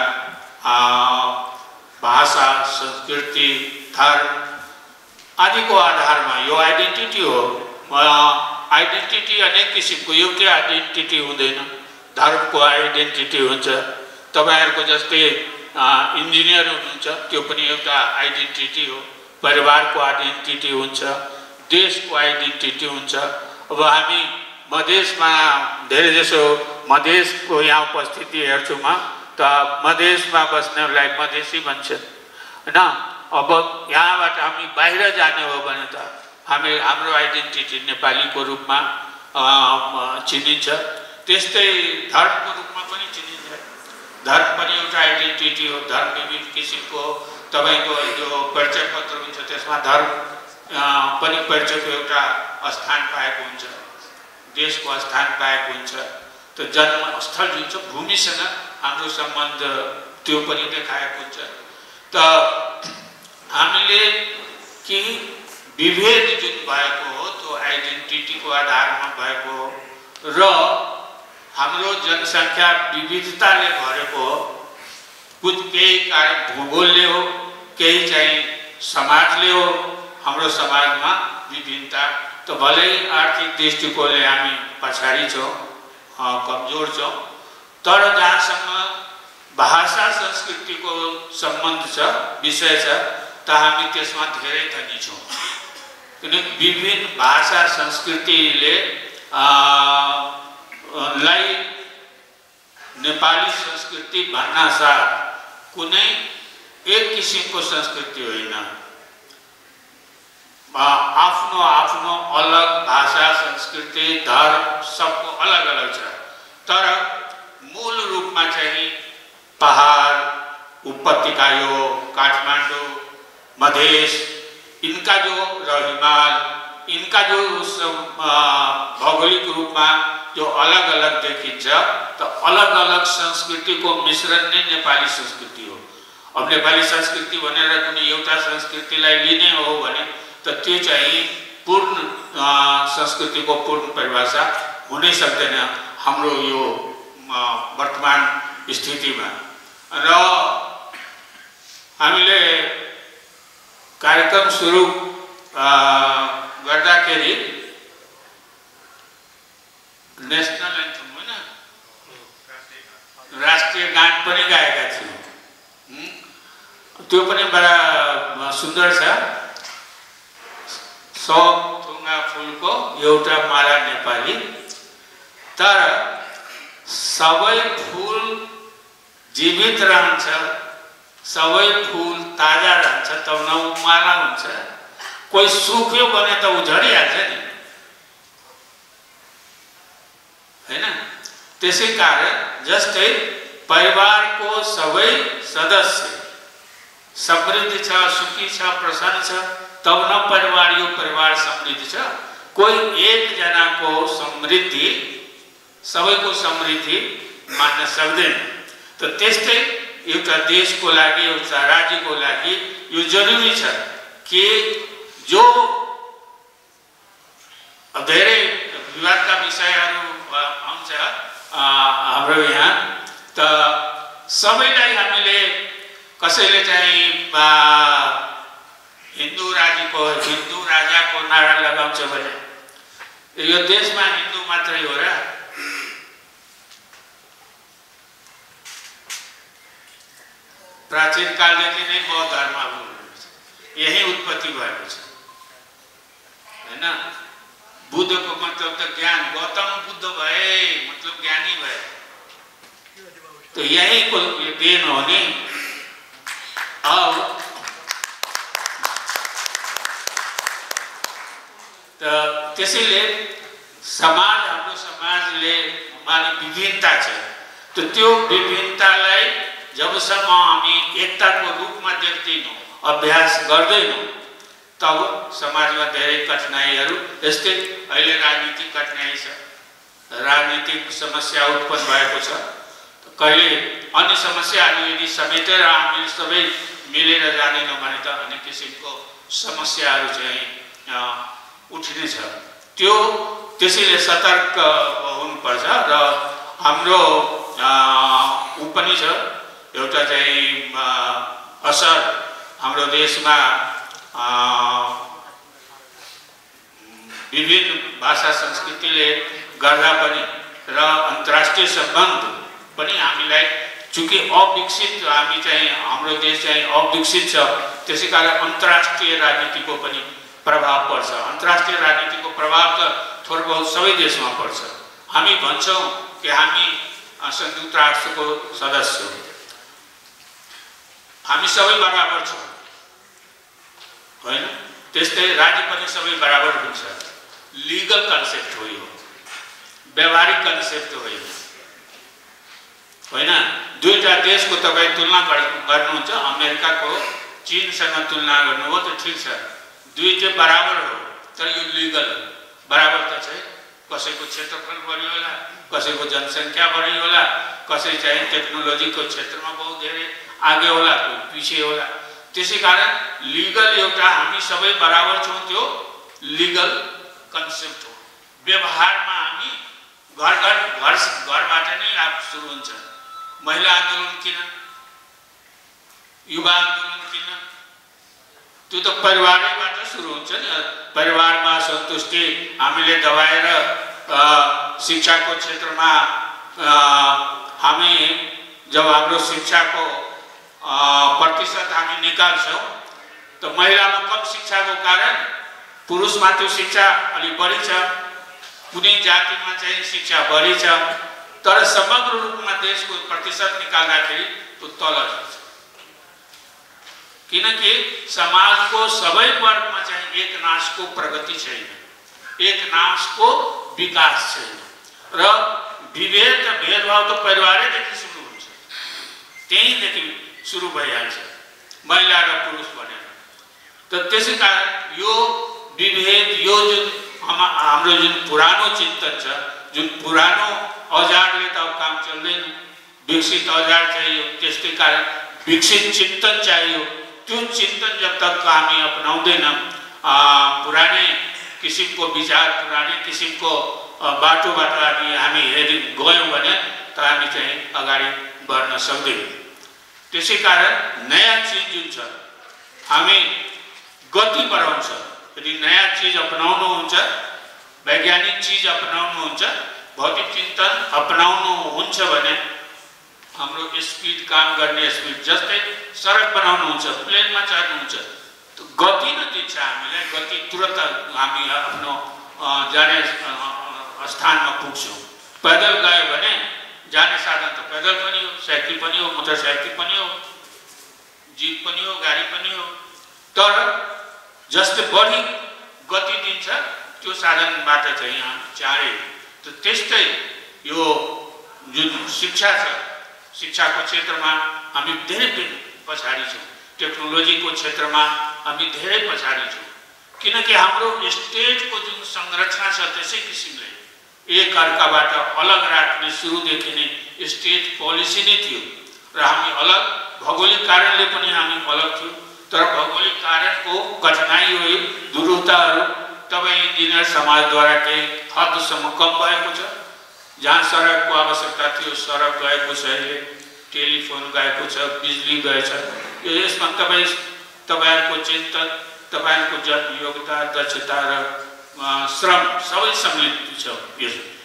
भाषा, संस्कृति, धर्म आदिको आधारमा यो आइडेन्टिटी हो। आइडेन्टिटी अनेक किसिमको, एउटै आइडेन्टिटी हुँदैन। धर्मको आइडेन्टिटी हुन्छ। तपाईहरुको जस्तै इन्जिनियर हुनुहुन्छ, त्यो पनि एउटा आइडेन्टिटी हो। परिवारको आइडेन्टिटी हुन्छ, देशको आइडेन्टिटी हुन्छ। अब हामी मधेसमा धेरै जसो मधेसको यहाँ उपस्थिति हेर्छु म, त मधेसमा बस्नेलाई मधेसी भन्छन् हैन। अब यहाँबाट हामी बाहिर जाने हो भने त हाम्रो आइडेन्टिटी नेपालीको रूपमा चिनिन्छ। त्यस्तै धर्मको रूपमा पनि चिनिन्छ। धर्म पनि एउटा आइडेन्टिटी हो। धर्म विभिन्न किसिमको हो। तपाईको यो परिचय पत्र हुन्छ, त्यसमा धर्म पनि परिचयको एउटा स्थान पाएको हुन्छ, देशको स्थान पाएको हुन्छ। त जन्मस्थल जुन छ, भूमिसँग हाम्रो सम्बन्ध त्यो पनि देखाएको हुन्छ। त हामीले कि विभेद जुन भएको हो त्यो आइडेन्टिटीको आधारमा भएको हो र हाम्रो जनसङ्ख्या विविधताले भरेको हो। कुछ केही कारण भूगोलले हो, केही चाहिँ समाजले हो। हाम्रो समाजमा विभिन्नता त भलै आर्थिक दृष्टिकोणले हामी पछाडि छौँ, कमजोर छौँ, तर जहाँसम्म भाषा संस्कृतिको सम्बन्ध छ, विषय छ, त हामी त्यसमा धेरै धनी छौँ। किनकि विभिन्न भाषा संस्कृतिले लाई नेपाली संस्कृति भन्नासाथ कुनै एक किसिमको संस्कृति होइन। आफ्नो आफ्नो अलग भाषा, संस्कृति, धर्म सबको अलग अलग छ। तर मूल रूपमा चाहिँ पहाड, उपत्यका, यो काठमाडौँ, मधेस, इनका जो र हिमाल इनका जो भौगोलिक रूपमा जो अलग अलग देखिन्छ त अलग अलग संस्कृतिको मिश्रण नै नेपाली संस्कृति हो। अब नेपाली संस्कृति भनेर कुनै एउटा संस्कृतिलाई लिने हो भने त त्यो चाहिँ पूर्ण संस्कृतिको पूर्ण परिभाषा हुनै सक्दैन हाम्रो यो वर्तमान स्थितिमा। र हामीले कार्यक्रम सुरु गर्दाखेरि नेशनल एन्थम होइन राष्ट्रिय गान पनि गाएका थियौँ। त्यो पनि बडा सुन्दर छ। सब थुङ्गा फुलको एउटा माला नेपाली, तर सबै फुल जीवित रहन्छ, सबै फुल ताजा रहन्छ तब न माला हुन्छ। कोही सुक्यो भने त उ झरिहाल्छ नि हैन। त्यसै कारण जस्तै परिवारको सबै सदस्य समृद्धि छ, सुखी छ, प्रसन्न छ तब न परिवार यो परिवार समृद्धि छ। कोही एक जनाको समृद्धि सबैको समृद्धि मान्न सक्दैन। त त्यस्तै एउटा देशको लागि एउटा राज्यको लागि यो जरुरी छ कि जो धेरै विवादका विषयहरू आउँछ हाम्रो यहाँ त सबैलाई हामीले कसैले चाहिँ हिन्दू राजाको नारा लगाउँछ भने यो देशमा हिन्दू मात्रै हो र? प्राचीन कालदेखि नै बौद्ध धर्म यही उत्पत्ति भएको छ हैन। बुद्धको मतलब त ज्ञान, गौतम बुद्ध भए मतलब ज्ञानी भए, तो यही को देन हो नि। अब त्यसैले समाज हाम्रो समाजले माने विभिन्नता छ, तो त्यो विभिन्नतालाई जबसम्म हामी एकताको रूपमा देख्दैनौँ, अभ्यास गर्दैनौँ तब समाजमा धेरै कठिनाइहरू। यस्तै अहिले राजनीतिक कठिनाइ छ, राजनीतिक समस्या उत्पन्न भएको छ। कहिले अन्य समस्याहरू यदि समेटेर हामी सबै मिलेर जाँदैनौँ भने त अन्य किसिमको समस्याहरू चाहिँ उठिनेछ। त्यो त्यसैले सतर्क हुनुपर्छ। र हाम्रो उ पनि छ एउटा चाहिँ असर हाम्रो देशमा विभिन्न भाषा संस्कृतिले गर्दा पनि र अन्तर्राष्ट्रिय सम्बन्ध पनि हामीलाई चूँकि अविकसित हामी चाहिँ हाम्रो देश चाहिँ अविकसित छ, त्यसै कारण अन्तर्राष्ट्रिय राजनीतिको पनि प्रभाव पर्छ। अन्तर्राष्ट्रिय राजनीतिको प्रभाव त थोरै बहुत सबै देशमा पर्छ। हामी भन्छौँ कि हामी संयुक्त राष्ट्रको सदस्य हौँ, हामी सबै बराबर छौँ होइन। त्यस्तै राज्य पनि सबै बराबर हुन्छ। लिगल कन्सेप्ट हो यो, व्यवहारिक कन्सेप्ट होइन होइन। दुईटा देशको तपाईँ तुलना गर्नुहुन्छ, अमेरिकाको चीनसँग तुलना गर्नु हो त ठिक छ, दुईटै बराबर हो, तर यो लिगल बराबर त चाहिँ कसैको क्षेत्रफल बढी होला, कसैको जनसङ्ख्या बढी होला, कसै चाहिँ टेक्नोलोजीको क्षेत्रमा बहुत धेरै आगे होला, कोही पछि होला। त्यसै कारण लिगल एउटा हामी सबै बराबर छौँ, त्यो लिगल कन्सेप्ट हो। व्यवहारमा हामी घरबाट नै सुरु हुन्छ। महिला आन्दोलन किन, युवा आन्दोलन किन, त्यो त परिवारैबाट सुरु हुन्छ नि। परिवारमा सन्तुष्टि हामीले दबाएर शिक्षाको क्षेत्रमा हामी जब हाम्रो शिक्षाको प्रतिशत हामी निकाल्छौँ त महिलामा कम शिक्षाको कारण पुरुषमा त्यो शिक्षा अलिक बढी छ, कुनै जातिमा चाहिँ शिक्षा बढी छ, तर समग्र रूपमा देशको प्रतिशत निकाल्दाखेरि त्यो तल जान्छ। किनकि समाजको सबै वर्गमा चाहिँ एक नासको प्रगति छैन, एक नासको विकास छैन। र विभेद र भेदभाव त परिवारैदेखि सुरु हुन्छ, त्यहीँदेखि सुरु भइहाल्छ महिला र पुरुष भनेर। त त्यसै कारण यो विभेद यो जुन हाम्रो जुन पुरानो चिन्तन छ, जुन पुरानो औजारले त अब काम चल्दैन, विकसित औजार चाहियो, त्यसकै कारण विकसित चिन्तन चाहियो। त्यो चिन्तन जब तक हामी अपनाउँदैनौँ, पुरानै किसिमको विचार, पुरानै किसिमको बाटोबाट हामी यदि गयौँ भने त हामी चाहिँ अगाडि बढ्न सक्दैनौँ। त्यसै कारण नयाँ चिज जुन छ हामी गति बढाउँछ। यदि नयाँ चिज अपनाउनुहुन्छ, वैज्ञानिक चिज अपनाउनुहुन्छ, भौतिक चिन्तन अपनाउनुहुन्छ भने हाम्रो स्पिड, काम गर्ने स्पिड, जस्तै सडक बनाउनुहुन्छ, प्लेनमा चढ्नुहुन्छ, गति न दिन्छ हामीलाई, गति तुरन्त हामी आफ्नो जाने स्थानमा पुग्छौँ। पैदल गयो भने जाने साधन त पैदल पनि हो, साइकल पनि हो, मोटरसाइकल पनि हो, जीप पनि हो, गाडी पनि हो, तर जस्तै बढी गति दिन्छ त्यो साधनबाट चाहिँ हामी चाँडै। त त्यस्तै यो जुन शिक्षा छ, शिक्षाको क्षेत्रमा हामी धेरै पछाडि छौँ, टेक्नोलोजीको क्षेत्रमा हामी धेरै पछाडि छौँ, किनकि हाम्रो स्टेटको जुन संरचना छ त्यसै किसिमले एक अर्काबाट अलग राख्ने सुरुदेखि नै स्टेट पोलिसी नै थियो र हामी अलग, भौगोलिक कारणले पनि हामी अलग थियौँ। तर भौगोलिक कारणको कठिनाइहरू, दुरूहताहरू तपाईँ इन्जिनियर समाजद्वारा केही हदसम्म कम भएको छ। जहाँ सडकको आवश्यकता थियो सडक गएको छ, अहिले टेलिफोन गएको छ, बिजुली गएछ। यसमा तपाईँहरूको चिन्तन, तपाईँहरूको योग्यता, दक्षता र श्रम सबै सम्मिलित छ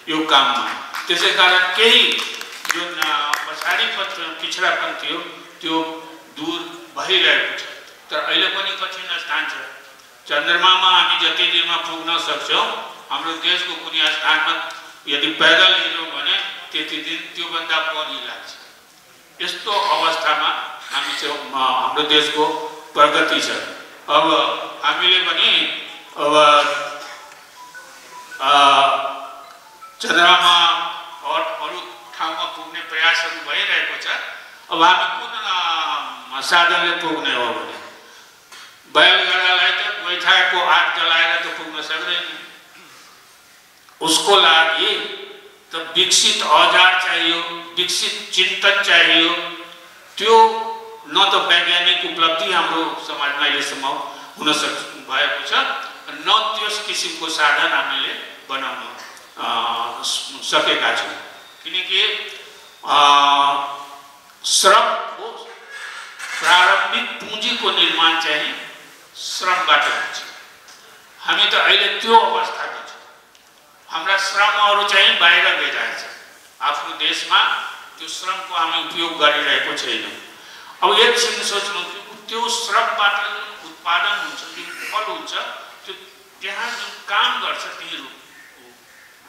यो काममा। त्यसै कारण केही जुन पछाडिपन, पिछडापन थियो त्यो दूर भइरहेको छ। तर अहिले पनि कठिन स्थान छ। चन्द्रमामा हामी जति दिनमा पुग्न सक्छौँ, हाम्रो देशको कुनै स्थानमा यदि पैदल हिँड्यौँ भने त्यति दिन त्योभन्दा बढी लाग्छ। यस्तो अवस्थामा हामी चाहिँ हाम्रो देशको प्रगति छ। अब हामीले पनि अब चन्द्रमा अरू ठाउँमा पुग्ने प्रयासहरू भइरहेको छ। अब हामी कुन साधनले पुग्ने हो भने बैलगाडालाई त गोइठाको आग जलाएर त पुग्न सक्दैन। उसको लागि त विकसित औजार चाहियो, विकसित चिन्तन चाहियो। त्यो न त वैज्ञानिक उपलब्धि हाम्रो समाजमा अहिलेसम्म हुन भएको छ, न त्यस किसिमको साधन हामीले बनाउन सकेका छौँ। किनकि श्रमको प्रारम्भिक पुँजीको निर्माण चाहिँ श्रमबाट हुन्छ। हामी त अहिले त्यो अवस्थामा छौँ। हाम्रा श्रमहरू चाहिँ बाहिर गइरहेछ। आफ्नो देशमा त्यो श्रमको हामी उपयोग गरिरहेको छैनौँ। अब एकछिन सोच्नु, त्यो श्रमबाट जुन उत्पादन हुन्छ, जुन फल हुन्छ, त्यो त्यहाँ जुन काम गर्छ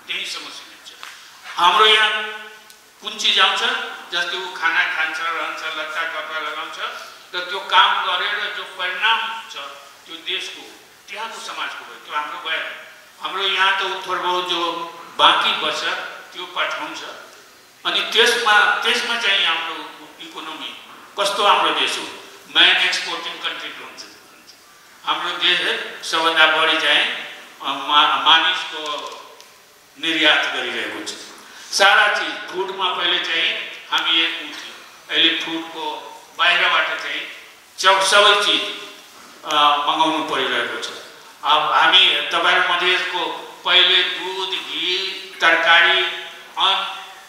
त्यहीसम्म सीमित छ। हाम्रो यहाँ कुन चिज आउँछ, जस्तै ऊ खाना खान्छ, रहन्छ, लत्ता कपडा लगाउँछ, र त्यो काम गरेर जो परिणाम हुन्छ त्यो देशको, त्यहाँको समाजको भयो, त्यो हाम्रो भयो। हाम्रो यहाँ त थोर बहुत जो बाँकी बच्छ त्यो पठाउँछ, अनि त्यसमा चाहिँ हाम्रो इकोनोमी कस्तो हाम्रो देश हो, मेन एक्सपोर्टिङ कन्ट्री हुन्छ। हाम्रो देश सबभन्दा बढी चाहिँ मानिसको निर्यात गरिरहेको छ। सारा चिज फुडमा पहिले चाहिँ हामी एक थियौँ, अहिले फुडको बाहिरबाट चाहिँ सबै चिज मगाउनु परिरहेको छ। अब हामी तपाईँहरू मधेसको पहिले दुध, घी, तरकारी, अन्न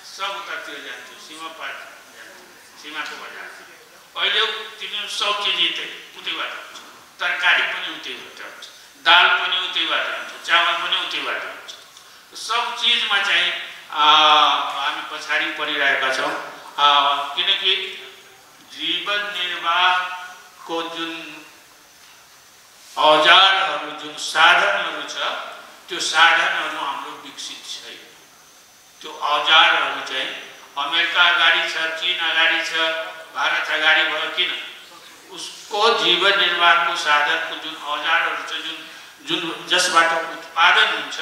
सब उतातिर जान्थ्यो, सीमापार जान्थ्यो, सीमाको बजार। अहिले तिनीहरू सब चिज उतैबाट हुन्छ, तरकारी पनि उतैबाट हुन्छ, दाल पनि उतैबाट हुन्छ, चामल पनि उतैबाट हुन्छ। सब चिजमा चाहिँ हामी पछाडि परिरहेका छौँ। किनकि जीवन निर्वाहको जुन औजारहरू, जुन साधनहरू छ, त्यो साधनहरू हाम्रो विकसित छैन। त्यो औजारहरू चाहिँ अमेरिका अगाडि छ, चीन अगाडि छ, भारत अगाडि भयो, किन? उसको जीवन निर्वाहको साधनको जुन औजारहरू छ, जुन जसबाट उत्पादन हुन्छ,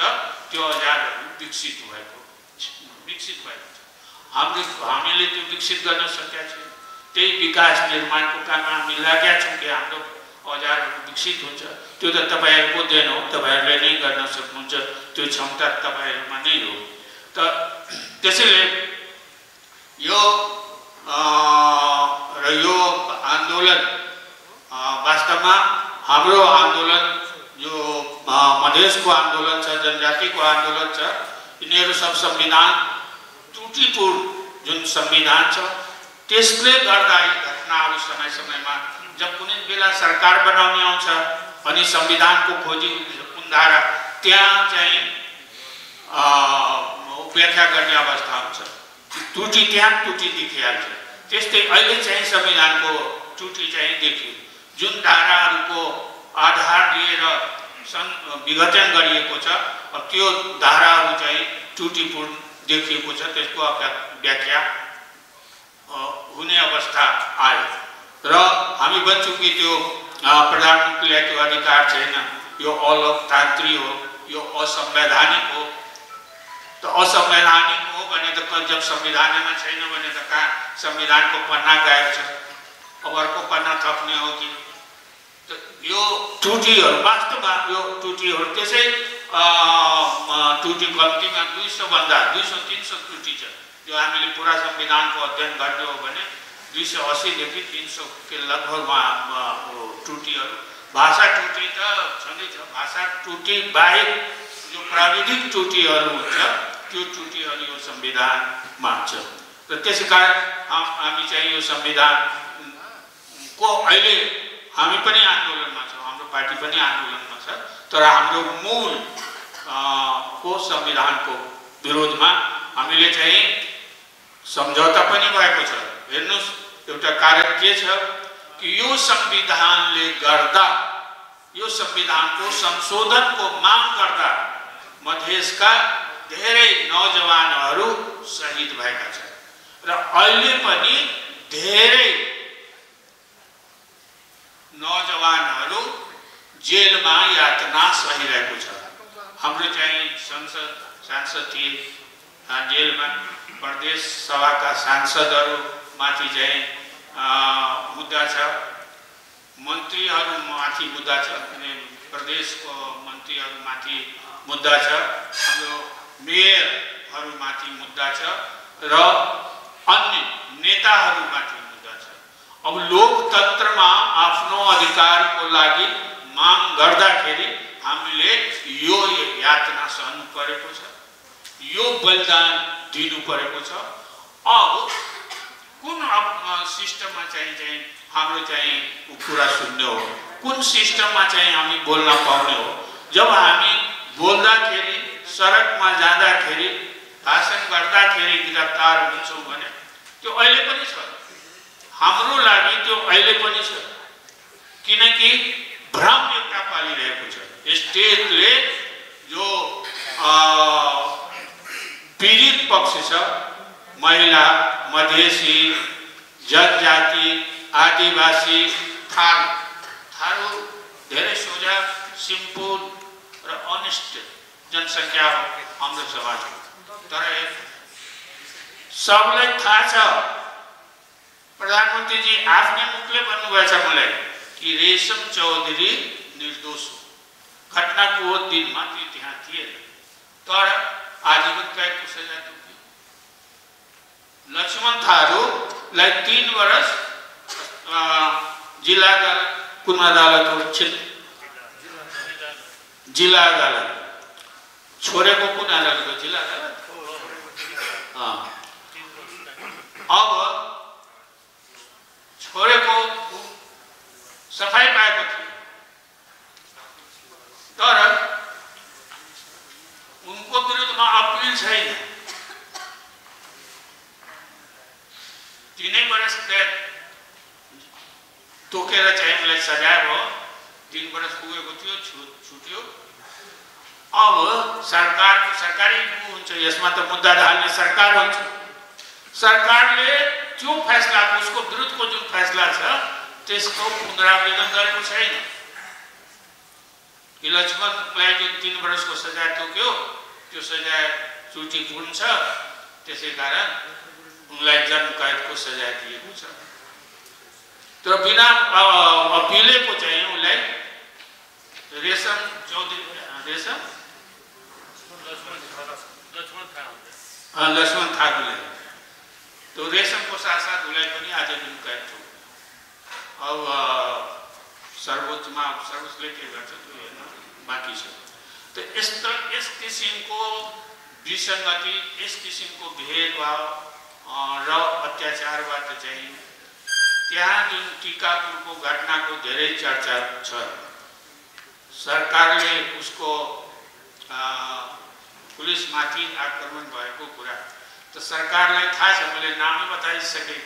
त्यो औजारहरू विकसित भएको छ। हामीले त्यो विकसित गर्न सकेका छैनौँ। त्यही विकास निर्माणको काममा हामी लागेका छौँ कि हाम्रो औजारहरू विकसित हुन्छ। त्यो त तपाईहरुको देन हो, तपाईहरुले नै गर्न सक्नुहुन्छ, त्यो क्षमता तपाईहरुमा नै हो। त्यसैले यो आन्दोलन वास्तवमा हाम्रो आन्दोलन यो मधेसको आन्दोलन छ, जनजातिको आन्दोलन छ, यिनीहरू सब संविधान त्रुटिपूर्ण जुन संविधान छ त्यसले गर्दा यी घटनाहरू समय समयमा जब कुनै बेला सरकार बनाउने आउँछ अनि संविधानको खोजी कुण्डारा त्यहाँ चाहिँ व्याख्या गर्ने अवस्था हुन्छ, त्रुटि त्यहाँ त्रुटि देखिहाल्छ। त्यस्तै अहिले चाहिँ संविधानको त्रुटि चाहिँ देखियो, जुन धाराहरूको आधार लिएर विघटन गरिएको छ, अब त्यो धाराहरू चाहिँ त्रुटिपूर्ण देखिएको छ, त्यसको व्याख्या हुने अवस्था आयो र हामी भन्छौँ कि त्यो प्रधानमन्त्रीलाई त्यो अधिकार छैन, यो अलोकतान्त्रिक हो, यो असंवैधानिक हो। त असंवैधानिक हो भने त जब संविधानमा छैन भने त कहाँ संविधानको पन्ना गायब छ, अब अर्को पन्ना थप्ने हो कि? यो त्रुटिहरू वास्तवमा यो त्रुटिहरू त्यसै त्रुटि कम्तीमा 200-300 त्रुटि छ। जो हामीले पुरा संविधानको अध्ययन गर्ने हो भने 280 देखि 300 के लगभगमा त्रुटिहरू। भाषा त्रुटि त छँदैछ, भाषा त्रुटि बाहेक जो प्राविधिक त्रुटिहरू हुन्छ त्यो त्रुटिहरू यो संविधानमा छ र त्यसैकारण हामी चाहिँ यो संविधानको अहिले हामी पनि आन्दोलनमा छौँ, हाम्रो पार्टी पनि आन्दोलनमा छ, तर हाम्रो मूल को संविधानको विरोधमा हामीले चाहिँ सम्झौता पनि भएको छ। हेर्नुस् एउटा कारण के छ कि यो संविधानले गर्दा यो संविधानको संशोधनको माग गर्दा मधेसका धेरै नौजवानहरू शहीद भएका छन् र अहिले पनि धेरै नौजवानहरू जेलमा यातना सहिरहेको छ। हाम्रो चाहिँ सांसद थिए जेलमा, प्रदेश सभाका सांसदहरू माथि चाहिँ मुद्दा छ, मन्त्रीहरू माथि मुद्दा छ, अनि प्रदेशको मन्त्रीहरू माथि मुद्दा छ, हाम्रो मेयरहरू माथि मुद्दा छ र अन्य नेताहरू माथि मुद्दा छ। अब लोकतन्त्रमा आफ्नो अधिकारको लागि माग गर्दाखेरि हामीले यो यातना सहनु परेको छ, यो बलिदान दिनु परेको छ। अब कुन सिस्टममा चाहिँ हाम्रो चाहिँ कुरा सुन्ने हो, कुन सिस्टममा चाहिँ हामी बोल्न पाउने हो? जब हामी बोल्दाखेरि, सडकमा जाँदाखेरि, भाषण गर्दाखेरि गिरफ्तार हुन्छौँ भने त्यो अहिले पनि छ, हाम्रो लागि त्यो अहिले पनि छ, किनकि भ्रम एउटा पालिरहेको छ। स्टेटले जो पीडित पक्ष छ, महिला, मधेसी, जनजाति, आदिवासी, थारू धेरै सोझा, सिम्पल र अनेस्ट जनसङ्ख्या हो हाम्रो समाजको। तर सबलाई थाहा छ, प्रधानमन्त्रीजी आफ्नै मुखले भन्नुभएछ मलाई कि रेशम चौधरी निर्दोष हो, घटनाको दिनमा त्यो त्यहाँ थिएन, तर आजीवन कैदको सजाय दियो। लक्ष्मण थारूलाई 3 वर्ष जिल्ला अदालत, कुन अदालत हो? जिल्ला अदालत। छोडेको कुन अदालत हो? जिल्ला अदालत। अब छोडेको सफाई पाएको थियो, तर उनको विरुद्धमा अपिल छैन। 3 वर्ष कैद तोकेर चाहिँ उनलाई सजाय भयो, 3 वर्ष पुगेको थियो, छुट्यो। अब सरकारको सरकारी हुन्छ, यसमा त मुद्दा ढाल्ने सरकार हुन्छ। सरकारले जो फैसला, उसको विरुद्धको जुन फैसला छ त्यसको पुनरावेदन गरेको छैन। कि लक्ष्मणलाई जो 3 वर्षको सजाय तोक्यो त्यो सजाय त्रुटिपूर्ण छ, त्यसै कारण उनलाई जन्म कैदको सजाय दिएको छ। तर बिना अपिलेको चाहिँ उसलाई रेशम चौधरी लक्ष्मण थारूलाई त्यो रेशमको साथसाथ उसलाई पनि आज निकाल्छु। अब सर्वोच्चले के गर्छ त्यो हेर्न बाँकी छ। त यस किसिमको विसङ्गति, यस किसिमको भेदभाव र अत्याचारबाट चाहिँ त्यहाँ जुन टिकापुरको घटनाको धेरै चर्चा छ, सरकारले उसको पुलिसमाथि आक्रमण भएको कुरा त सरकारलाई थाहा छ। मैले नामै बताइसकेँ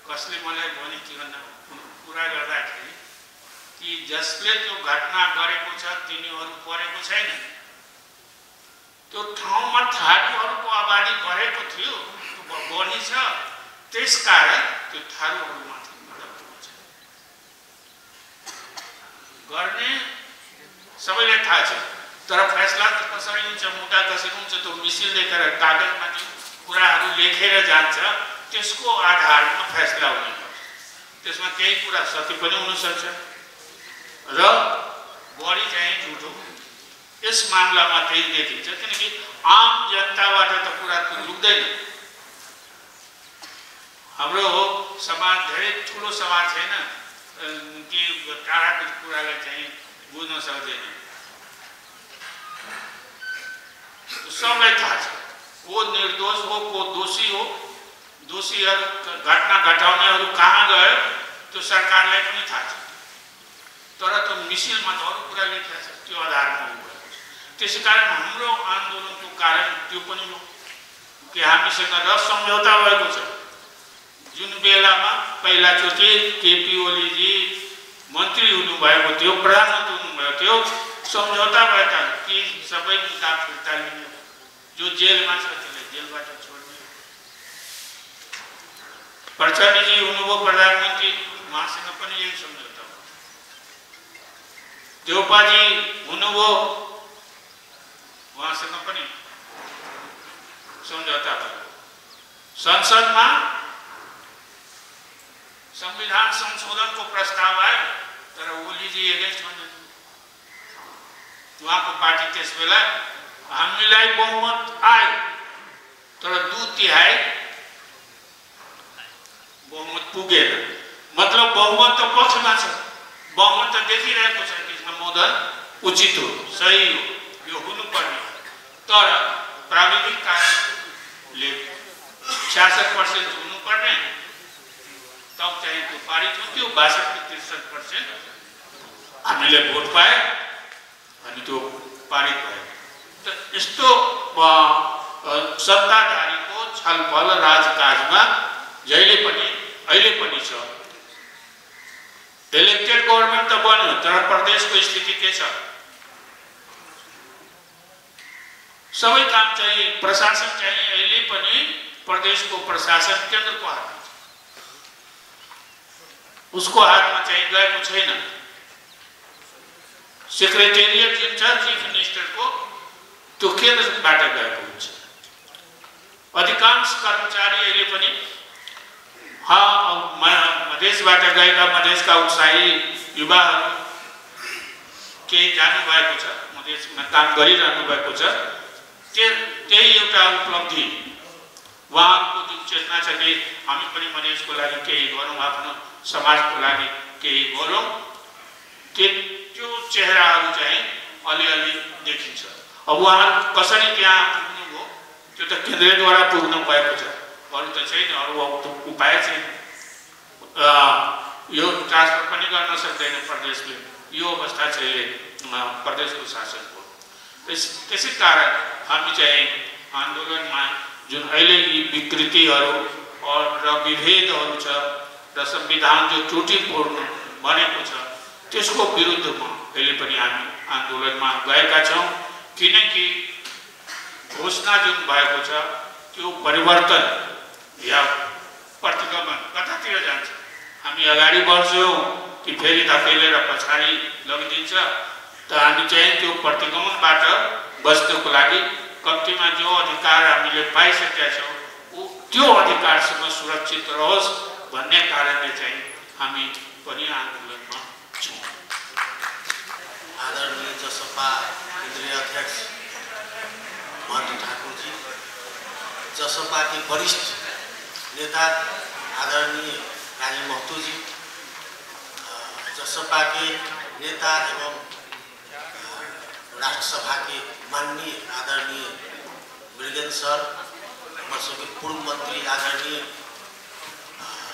कसले मलाई भने के भन्दा कुरा गर्दाखेरि कि जसले त्यो घटना गरेको छ तिनीहरू परेको छैन, त्यो ठाउँमा थारूहरूको आबादी बढेको थियो, बढी छ, त्यसकारण त्यो थारूहरूमाथि गर्ने सबैलाई थाहा छ। तर फैसला त कसरी हुन्छ, मुद्दा कसरी हुन्छ, त्यो मिसिल लेखेर कागजमा जुन कुराहरू लेखेर जान्छ त्यसको आधारमा फैसला हुने गर्छ। त्यसमा केही कुरा सत्य पनि हुनसक्छ र बढी चाहिँ झुटो। यस मामलामा त्यही देखिन्छ, किनकि आम जनताबाट त कुरा लुक्दैन। हाम्रो समाज धेरै ठुलो समाज छैन कि टाढाको कुरालाई चाहिँ बुझ्न सक्दैन। सबलाई थाहा छ को निर्दोष हो, को दोषी हो। दोषीहरू घटना घटाउनेहरू कहाँ गयो त्यो सरकारलाई पनि थाहा छ। तर त्यो मिसिलमा त अरू कुरा लेखेको छ, त्यो आधारमा भएको छ। त्यसैकारण हाम्रो आन्दोलनको कारण त्यो पनि हो कि हामीसँग र सम्झौता भएको छ। जुन बेलामा पहिलाचोटि केपी ओलीजी मन्त्री हुनुभएको थियो, प्रधानमन्त्री हुनुभएको थियो, सम्झौता भएका कि सबै मुद्दा फिर्ता लिने, जो जेलमा छ त्यसलाई जेलबाट छोड्ने। प्रचण्डजी हुनुभयो प्रधानमन्त्री, उहाँसँग पनि यही सम्झौता भयो। देउपाजी हुनुभयो, उहाँसँग पनि सम्झौता भयो। संसदमा संविधान संशोधनको प्रस्ताव आयो तर ओलीजी एगेन्स्ट भन्नु। उहाँको पार्टी त्यस बेला हामीलाई बहुमत आयो तर 2/3 बहुमत पुगेन। मतलब बहुमत त पक्षमा छ, बहुमत त देखिरहेको छ कि अनुमोदन उचित हो, सही हो, यो हुनुपर्ने। तर प्राविधिक कारणले 66% हुनुपर्ने, तब चाहिँ त्यो पारित हुन्थ्यो। 62-63% हामीले भोट पाए अनि त्यो पारित भयो। त यस्तो सत्ताधारीको छलफल राजकाजमा जहिले पनि अहिले पनि छ। इलेक्टेड गभर्नमेन्ट त बन्यो तर प्रदेशको स्थिति के छ? सबै काम चाहिँ प्रशासन चाहिँ अहिले पनि प्रदेशको प्रशासन केन्द्रको हातमा छ, उसको हातमा चाहिँ गएको छैन। सेक्रेटेरिएट जुन छ चिफ मिनिस्टरको त्यो केन्द्रबाट गएको हुन्छ। अधिकांश कर्मचारी अहिले पनि मधेसबाट गएका मधेसका उत्साही युवाहरू केही जानुभएको छ, मधेसमा काम गरिरहनु भएको छ। त्यही एउटा उपलब्धि, उहाँको जुन चेतना छ कि हामी पनि मधेसको लागि केही गरौँ, आफ्नो समाजको लागि केही गरौँ, त्यो चेहराहरू चाहिँ अलिअलि देखिन्छ। अब उहाँ कसरी त्यहाँ पुग्नुभयो त्यो त केन्द्रद्वारा पुग्नु भएको छ, अरू त छैन, अरू उपाय छैन। यो ट्रान्सफर पनि गर्न सक्दैन प्रदेशले, यो अवस्था चाहिँ प्रदेशको शासनको। त्यसै कारण हामी चाहिँ आन्दोलनमा जुन अहिले यी विकृतिहरू र विभेदहरू छ र संविधान जो त्रुटिपूर्ण बनेको छ त्यसको विरुद्धमा अहिले पनि हामी आन्दोलनमा गएका छौँ। किनकि घोषणा जुन भएको छ त्यो परिवर्तन या प्रतिगमन कतातिर जान्छ, हामी अगाडि बढ्छौँ कि फेरि धकेलेर पछाडि लगिदिन्छ। त हामी चाहिँ त्यो प्रतिगमनबाट बच्नको लागि कम्तीमा जो अधिकार हामीले पाइसकेका छौँ त्यो अधिकारसँग सुरक्षित रहोस् भन्ने कारणले चाहिँ हामी पनि आन्दोलनमा छौँ।
आदरणीय जसपा केन्द्रीय अध्यक्ष महन्त ठाकुरजी, जसपा के वरिष्ठ नेता आदरणीय राजी महतो जी, जसपा के नेता एवं राष्ट्रसभा के माननीय आदरणीय मृगेन्द्र सर, हमारे के पूर्व मंत्री आदरणीय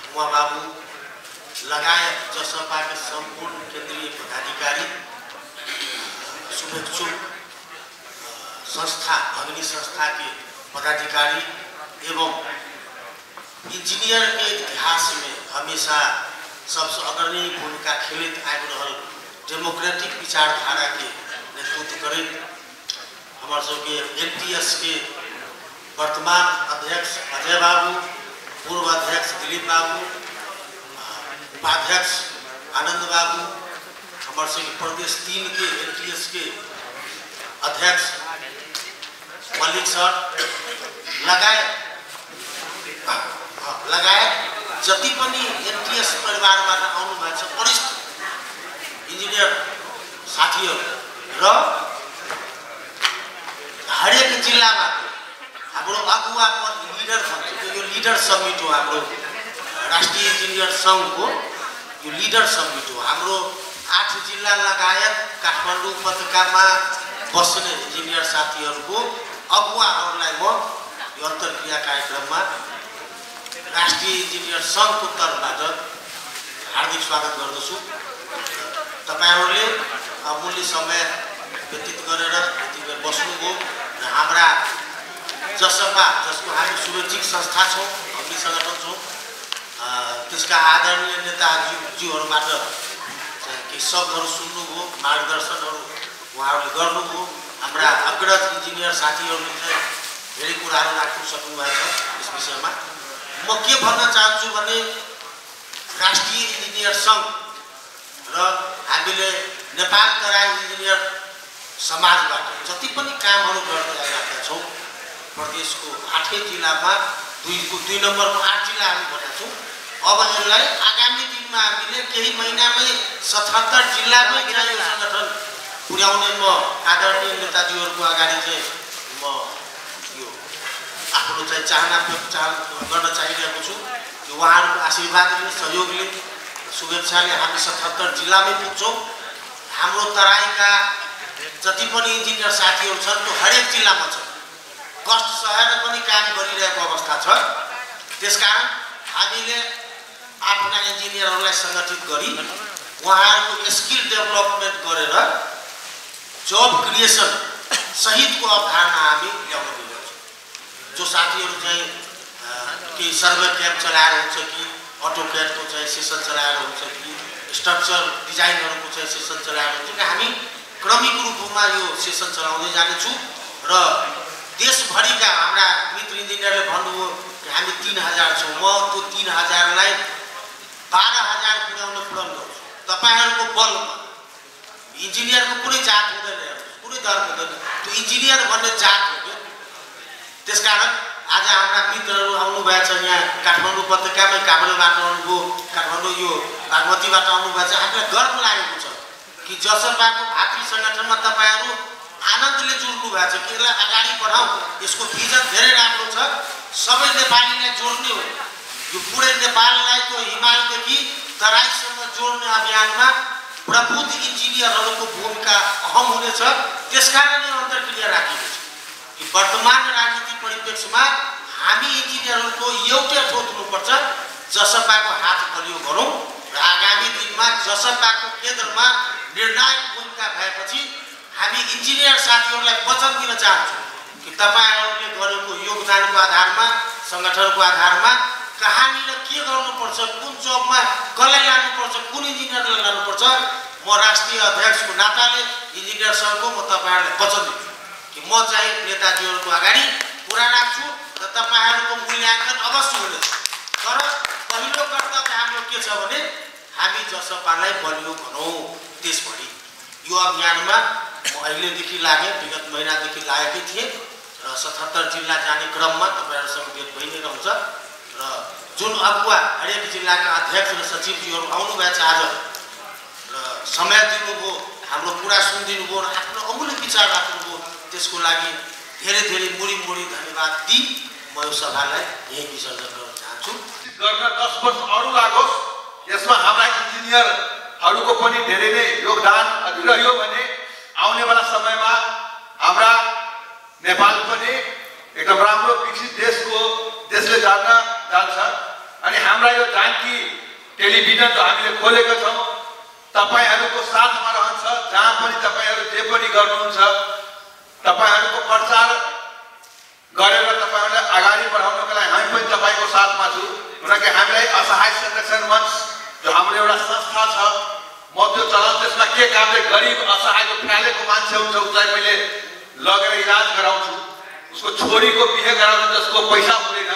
उमा बाबू लगायत जसपा के संपूर्ण केंद्रीय पदाधिकारी, शुभेच्छुक, संस्था अग्नि संस्था के पदाधिकारी एवं इंजीनियर के इतिहास में हमेशा सबसे अग्रणी भूमिका खेलित आबि रहल डेमोक्रेटिक विचारधारा के नेतृत्व करित हमारे सबके एनटीएस के वर्तमान अध्यक्ष अजय बाबू, पूर्व अध्यक्ष दिलीप बाबू, उपाध्यक्ष आनंद बाबू, हमारे सबके प्रदेश 3 के एनटीएस के अध्यक्ष मलिक सर लगायत जति पनि एनटीएस परिवारबाट आउनु भएको छ वरिष्ठ इन्जिनियर साथीहरू र हरेक जिल्लाबाट हाम्रो अगुवा लिडर भन्छ, यो लिडर समिट हो। हाम्रो राष्ट्रिय इन्जिनियर सङ्घको यो लिडर समिट हो। हाम्रो 8 जिल्ला लगायत काठमाडौँ उपत्यकामा बस्ने इन्जिनियर साथीहरूको अगुवाहरूलाई म यो अन्तर्क्रिया कार्यक्रममा राष्ट्रिय इन्जिनियर सङ्घको तर्फबाट हार्दिक स्वागत गर्दछु। तपाईहरुले अमूल्य समय व्यतीत गरेर यति बेर बस्नुभयो र हाम्रा जसपा, जसको हामी शुभेच्छुक संस्था छौँ, अग्नि सङ्गठन छौँ, त्यसका आदरणीय नेताजीहरूबाट केही शब्दहरू सुन्नुभयो, मार्गदर्शनहरू उहाँहरूले गर्नुभयो। हाम्रा अग्रज इन्जिनियर साथीहरूले चाहिँ धेरै कुराहरू राख्नु सक्नुभएको छ। यस विषयमा म के भन्न चाहन्छु भने राष्ट्रिय इन्जिनियर सङ्घ र हामीले नेपाल तराई इन्जिनियर समाजबाट जति पनि कामहरू गर्दै आइरहेका छौँ, प्रदेशको 8 जिल्लामा 2 नम्बरको 8 जिल्ला हामी भनेका छौँ। अब यसलाई आगामी दिनमा हामीले केही महिनामै 77 जिल्लामै यो सङ्गठन पुर्याउने म आदरणीय नेताजीहरूको अगाडि चाहिँ म यो आफ्नो चाहिँ चाहना व्यक्त गर्न चाहिरहेको छु कि उहाँहरूको आशीर्वादले, सहयोगले, शुभेच्छाले हामी 77 जिल्लामै पुग्छौँ। हाम्रो तराईका जति पनि इन्जिनियर साथीहरू छन् त्यो हरेक जिल्लामा छन्, कष्ट सहेर पनि काम गरिरहेको अवस्था छ। त्यसकारण हामीले आफ्ना इन्जिनियरहरूलाई सङ्गठित गरी उहाँहरूको स्किल डेभलपमेन्ट गरेर जब क्रिएसन सहितको अवधारणा हामी ल्याउन गइरहेका छौँ। जो साथीहरू चाहिँ केही सर्वे क्याम्प चलाएर हुन्छ कि अटोक्याडको चाहिँ सेसन चलाएर हुन्छ कि स्ट्रक्चर डिजाइनहरूको चाहिँ सेसन चलाएर हुन्छ कि हामी क्रमिक रूपमा यो सेसन चलाउँदै जानेछौँ र देशभरिका हाम्रा मित्र इन्जिनियरले भन्नुभयो कि हामी 3000 छौँ, म त्यो 3000लाई 12000 पुर्याउन प्रण गर्छु। तपाईहरुको बलमा इन्जिनियरको कुनै जात हुँदैन, कुनै धर्म हुँदैन, त्यो इन्जिनियर भन्ने जात हो के। त्यसकारण आज हाम्रा मित्रहरू आउनु भएको छ, यहाँ काठमाडौँ उपत्यकामै काभ्रेबाट आउनुभयो, काठमाडौँ यो बागमतीबाट आउनु भएको छ। हामीलाई गर्व लागेको छ कि जसपाको भातृ सङ्गठनमा तपाईहरु आनन्दले जुड्नु भएको छ कि यसलाई अगाडि बढाउँ। यसको भिजन धेरै राम्रो छ, सबै नेपालीलाई जोड्ने हो। यो पुरै नेपाललाई त्यो हिमालदेखि तराईसम्म जोड्ने अभियानमा प्रबुद्ध इन्जिनियरहरूको भूमिका अहम हुनेछ। त्यसकारण यो अन्तर्क्रिया राखिएको छ कि वर्तमान राजनीतिक परिप्रेक्ष्यमा हामी इन्जिनियरहरूको एउटै ठोट हुनुपर्छ, जसपाको हात बलियो गरौँ र आगामी दिनमा जसपाको केन्द्रमा निर्णायक भूमिका भएपछि हामी इन्जिनियर साथीहरूलाई वचन दिन चाहन्छौँ कि तपाईहरुले गरेको योगदानको आधारमा, सङ्गठनको आधारमा कहाँनिर के गर्नुपर्छ, कुन जबमा कसलाई लानुपर्छ, कुन इन्जिनियरलाई लानुपर्छ, म राष्ट्रिय अध्यक्षको नाताले इन्जिनियर सङ्घको म तपाईहरुलाई वचन दिन्छु कि म चाहिँ नेताजीहरूको अगाडि कुरा राख्छु र तपाईहरुको मूल्याङ्कन अवश्य हुनेछ। तर पहिलो कर्तव्य हाम्रो के छ भने हामी जसपालाई बलियो बनाऊ देशभरि। यो अभियानमा म अहिलेदेखि लागेँ, विगत महिनादेखि लागेकै थिएँ र 77 जिल्ला जाने क्रममा तपाईहरुसँग भेट भइ नै रहन्छ र जुन जुन अगुवा हरेक जिल्लाका अध्यक्ष र सचिवजीहरू आउनुभएको छ आज र समय दिनुभयो, हाम्रो कुरा सुनिदिनुभयो र आफ्नो अमूल्य विचार राख्नुभयो, त्यसको लागि धेरै धेरै मुडी धन्यवाद दिई म यो सभालाई यही विसर्जन गर्न चाहन्छु।
गर्न 10 वर्ष अरू लागोस्, यसमा हाम्रा इन्जिनियरहरूको पनि धेरै नै योगदान रह्यो भने आउनेवाला समयमा हाम्रा नेपाल पनि एकदम राम्रो विकसित देशले जान्छ। अनि हाम्रा यो जानकी टेलिभिजन जो हामीले खोलेका छौँ तपाईहरूको साथमा रहन्छ। जहाँ पनि तपाईहरू जे पनि गर्नुहुन्छ तपाईहरूको प्रचार गरेर तपाईहरूलाई अगाडि बढाउनको लागि हामी पनि तपाईको साथमा छु। किनकि हामीलाई असहाय संरक्षण मञ्च जो हाम्रो एउटा संस्था छ, म त्यो चलाउँछु। त्यसमा के काम चाहिँ गरिब असहाय जो फ्यालेको मान्छे हुन्छ उसलाई मैले लगेर इलाज गराउँछु, उसको छोरीको बिहे गराउँछु जसको पैसा हुँदैन।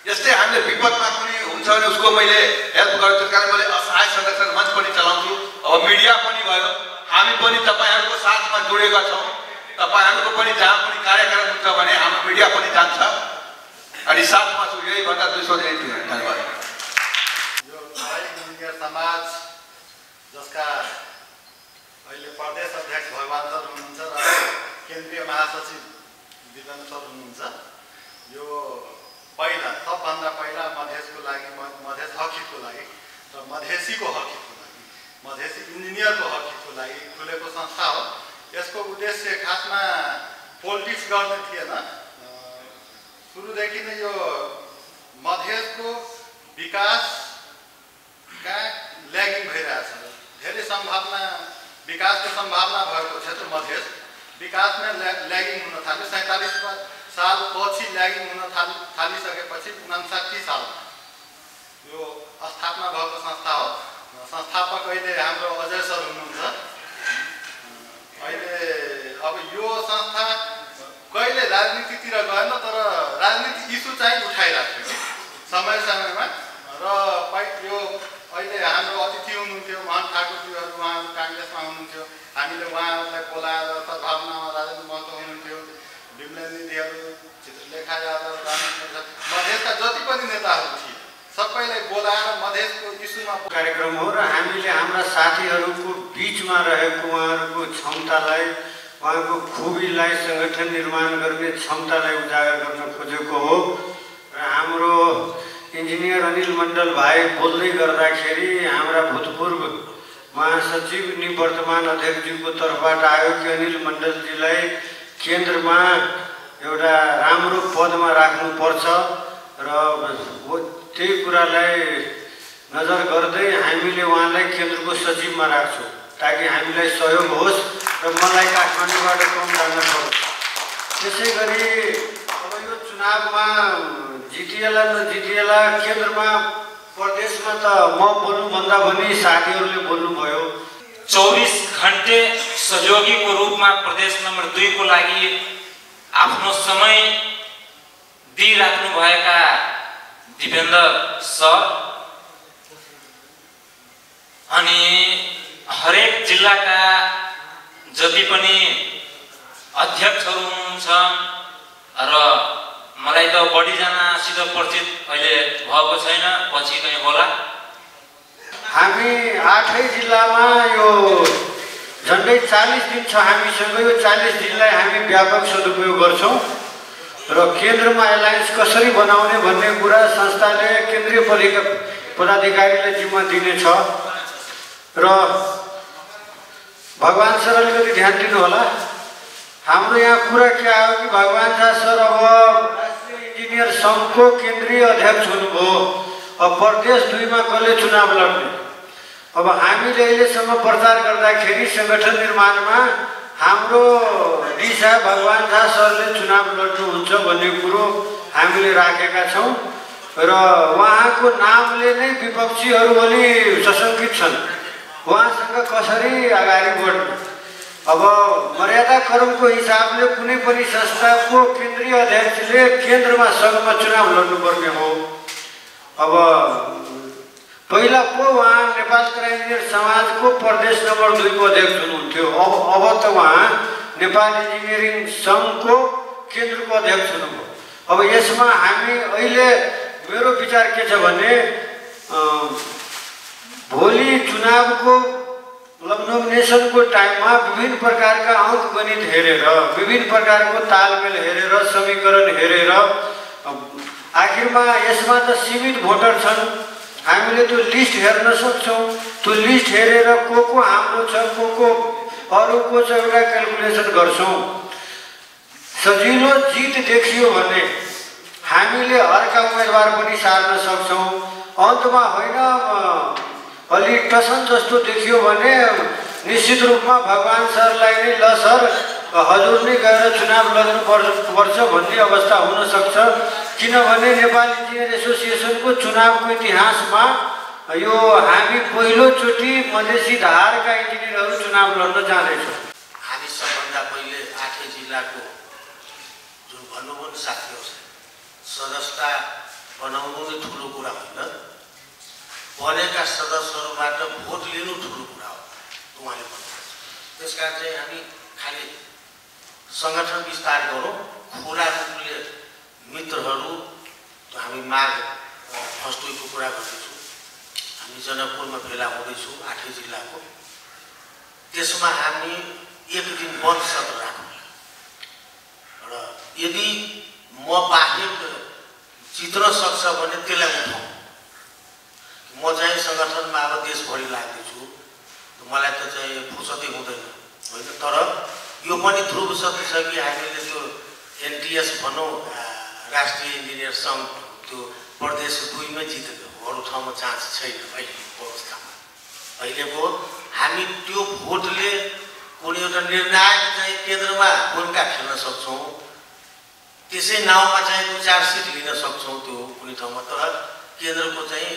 यस्तै हामीले विपदमा पनि हुन्छ भने उसको मैले हेल्प गर्छु। त्यस कारण मैले असहाय संरक्षण मञ्च पनि चलाउँछु। अब मिडिया पनि भयो, हामी पनि तपाईहरूको साथमा जोडेका छौँ। तपाईहरूको पनि जहाँ पनि कार्यक्रम हुन्छ भने हाम्रो मिडिया पनि जान्छ। अनि साथमा छु, यही भन्दा 2 शब्द यही धन्यवाद।
यो इन्जिनियर समाज जसका अहिले प्रदेश अध्यक्ष भगवान सर हुनुहुन्छ र केन्द्रीय महासचिव विजन सर हुनुहुन्छ, यो पहिला सबभन्दा पहिला मधेसको लागि, मधेस हकहितको लागि र मधेसीको हकहितको लागि, मधेसी इन्जिनियरको हकहितको लागि खुलेको संस्था हो। यसको उद्देश्य खासमा पोलिटिक्स गर्ने थिएन। सुरुदेखि नै यो मधेसको विकासका ल्यागिङ भइरहेछ। धेरै सम्भावना, विकासको सम्भावना भएको क्षेत्र मधेस विकासमा ल्यागिङ हुन थाल्यो। 47 साल पछि ल्यागिङ हुन थालिसकेपछि 59 सालमा यो स्थापना भएको संस्था हो। संस्थापक अहिले हाम्रो अजय सर हुनुहुन्छ। अहिले अब यो संस्था कहिले राजनीतितिर गएन, तर राजनीतिक इस्यु चाहिँ उठाइराख्यो समय समयमा। र यो अहिले हाम्रो अतिथि हुनुहुन्थ्यो मोहन ठाकुरजीहरू, उहाँहरू काङ्ग्रेसमा हुनुहुन्थ्यो। हामीले उहाँहरूलाई बोलाएर सद्भावनामा राजेन्द्र महतो हुनुहुन्थ्यो, विमलेन दिदीहरू, चित्रलेखा यादव, मधेसका जति पनि नेताहरू थिए सबैलाई बोलाएर मधेसको इस्युमा
कार्यक्रम हो। र हामीले हाम्रा साथीहरूको बिचमा रहेको उहाँहरूको क्षमतालाई, उहाँको खुबीलाई, सङ्गठन निर्माण गर्ने क्षमतालाई उजागर गर्न खोजेको हो। र हाम्रो इन्जिनियर अनिल मण्डल भाइ बोल्दै गर्दाखेरि हाम्रा भूतपूर्व महासचिव निवर्तमान अध्यक्षज्यूको तर्फबाट आयो कि अनिल मण्डलजीलाई केन्द्रमा एउटा राम्रो पदमा राख्नुपर्छ र त्यही कुरालाई नजर गर्दै हामीले उहाँलाई केन्द्रको सचिवमा राख्छौँ ताकि हामीलाई सहयोग होस् र मलाई काठमाडौँबाट कम जान परोस्। त्यसै गरी अब यो चुनावमा जितिएला नजितिएला केन्द्रमा प्रदेशमा त म बोल्नुभन्दा पनि साथीहरूले बोल्नुभयो।
24 घण्टे सहयोगीको रूपमा प्रदेश नम्बर 2 को लागि आफ्नो समय दिइराख्नुभएका दिपेन्द्र सर अनि हरेक जिल्लाका जति पनि अध्यक्षहरू हुनुहुन्छ र मलाई त बढीजनासित परिचित अहिले भएको छैन, पछि कहीँ होला।
हामी 8 जिल्लामा यो झन्डै 40 दिन छ हामीसँग। यो 40 दिनलाई हामी व्यापक सदुपयोग गर्छौँ र केन्द्रमा एलायन्स कसरी बनाउने भन्ने कुरा संस्थाले केन्द्रीय पदाधिकारीलाई जिम्मा दिनेछ। र भगवान सर अलिकति ध्यान दिनु होला। हाम्रो यहाँ कुरा के आयो कि भगवान झा सर अब राष्ट्रिय इन्जिनियर सङ्घको केन्द्रीय अध्यक्ष हुनुभयो, अब प्रदेश 2 मा कसले चुनाव लड्ने? अब हामीले अहिलेसम्म प्रचार गर्दाखेरि सङ्गठन निर्माणमा हाम्रो दिशा भगवान झा सरले चुनाव लड्नुहुन्छ भन्ने कुरो हामीले राखेका छौँ र उहाँको नामले नै विपक्षीहरू अलि सशङ्कित छन्। उहाँसँग कसरी अगाडि बढ्ने? अब मर्यादा क्रमको हिसाबले कुनै पनि संस्थाको केन्द्रीय अध्यक्षले केन्द्रमा सङ्घमा चुनाव लड्नुपर्ने हो। अब पहिला पो उहाँ नेपाल क्राइम इन्जिनियर समाजको प्रदेश नम्बर 2 को अध्यक्ष हुनुहुन्थ्यो। अब त उहाँ नेपाल इन्जिनियरिङ सङ्घको केन्द्रको अध्यक्ष हुनुभयो। अब यसमा हामी अहिले मेरो विचार के छ भने भोलि चुनावको नोमिनेसनको टाइममा विभिन्न प्रकारका अङ्क गणित हेरेर, विभिन्न प्रकारको तालमेल हेरेर, समीकरण हेरेर, आखिरमा यसमा त सीमित भोटर छन्, हामीले त्यो लिस्ट हेर्न सक्छौँ। त्यो लिस्ट हेरेर को हाम्रो छ, को अरूको छ, एउटा क्यालकुलेसन गर्छौँ। सजिलो जित देखियो भने हामीले अर्का उम्मेदवार पनि सार्न सक्छौँ। अन्तमा होइन अलि टसन जस्तो देखियो भने निश्चित रूपमा भगवान सरलाई नै ल सर हजुर नै गएर चुनाव लड्नु पर्छ भन्ने अवस्था हुन सक्छ। किनभने नेपाल इन्जिनियर एसोसिएसनको चुनावको इतिहासमा यो हामी पहिलोचोटि मधेसी धारका इन्जिनियरहरू चुनाव लड्न जाँदैछौँ।
हामी सबभन्दा पहिले 8 जिल्लाको जुन भन्नुभयो नि साथीहरू, सदस्यता बनाउनु नै ठुलो कुरा होइन, बनेका सदस्यहरूबाट भोट लिनु ठुलो कुरा हो उहाँले भन्नुहुन्छ। त्यसकारण चाहिँ हामी खालि सङ्गठन विस्तार गरौँ, खुला रूपले मित्रहरू हामी माघ फर्स्ट विकको कुरा गर्दैछौँ, हामी जनकपुरमा भेला हुँदैछौँ 8 जिल्लाको। त्यसमा हामी एक दिन बन्द सत्र राखौँ र यदि म बाहेक जित्न सक्छ भने त्यसलाई उठाउँ। म चाहिँ सङ्गठनमा अब देशभरि लाग्दैछु, मलाई त चाहिँ फुर्सदै हुँदैन होइन। तर यो पनि ध्रुव सत्य छ कि हामीले त्यो एनटिएस भनौँ राष्ट्रिय इन्जिनियर सङ्घ त्यो प्रदेश 2मै जितेको, अरू ठाउँमा चान्स छैन अहिलेको अवस्थामा। अहिलेको हामी त्यो भोटले कुनै एउटा निर्णायक चाहिँ केन्द्रमा भूमिका खेल्न सक्छौँ, त्यसै नाउँमा चाहिँ 2-4 सिट लिन सक्छौँ त्यो कुनै ठाउँमा। तर केन्द्रको चाहिँ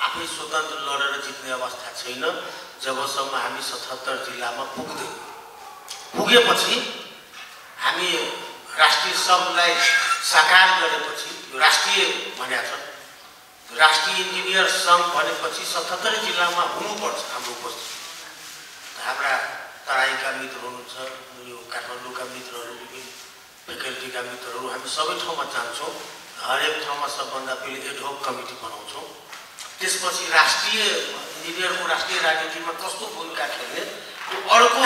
आफै स्वतन्त्र लडेर जित्ने अवस्था छैन जबसम्म हामी 77 जिल्लामा पुगेपछि हामी राष्ट्रिय सङ्घलाई साकार गरेपछि यो राष्ट्रिय भनेको छ, राष्ट्रिय इन्जिनियर सङ्घ भनेपछि 77 जिल्लामा हुनुपर्छ हाम्रो उपस्थिति। हाम्रा तराईका मित्रहरू हुनुहुन्छ, यो काठमाडौँका मित्रहरू, विभिन्न फ्याकल्टीका मित्रहरू, हामी सबै ठाउँमा जान्छौँ। हरेक ठाउँमा सबभन्दा पहिले एडहोक कमिटी बनाउँछौँ। त्यसपछि राष्ट्रिय इन्जिनियरको राष्ट्रिय राजनीतिमा कस्तो भूमिका खेल्ने अर्को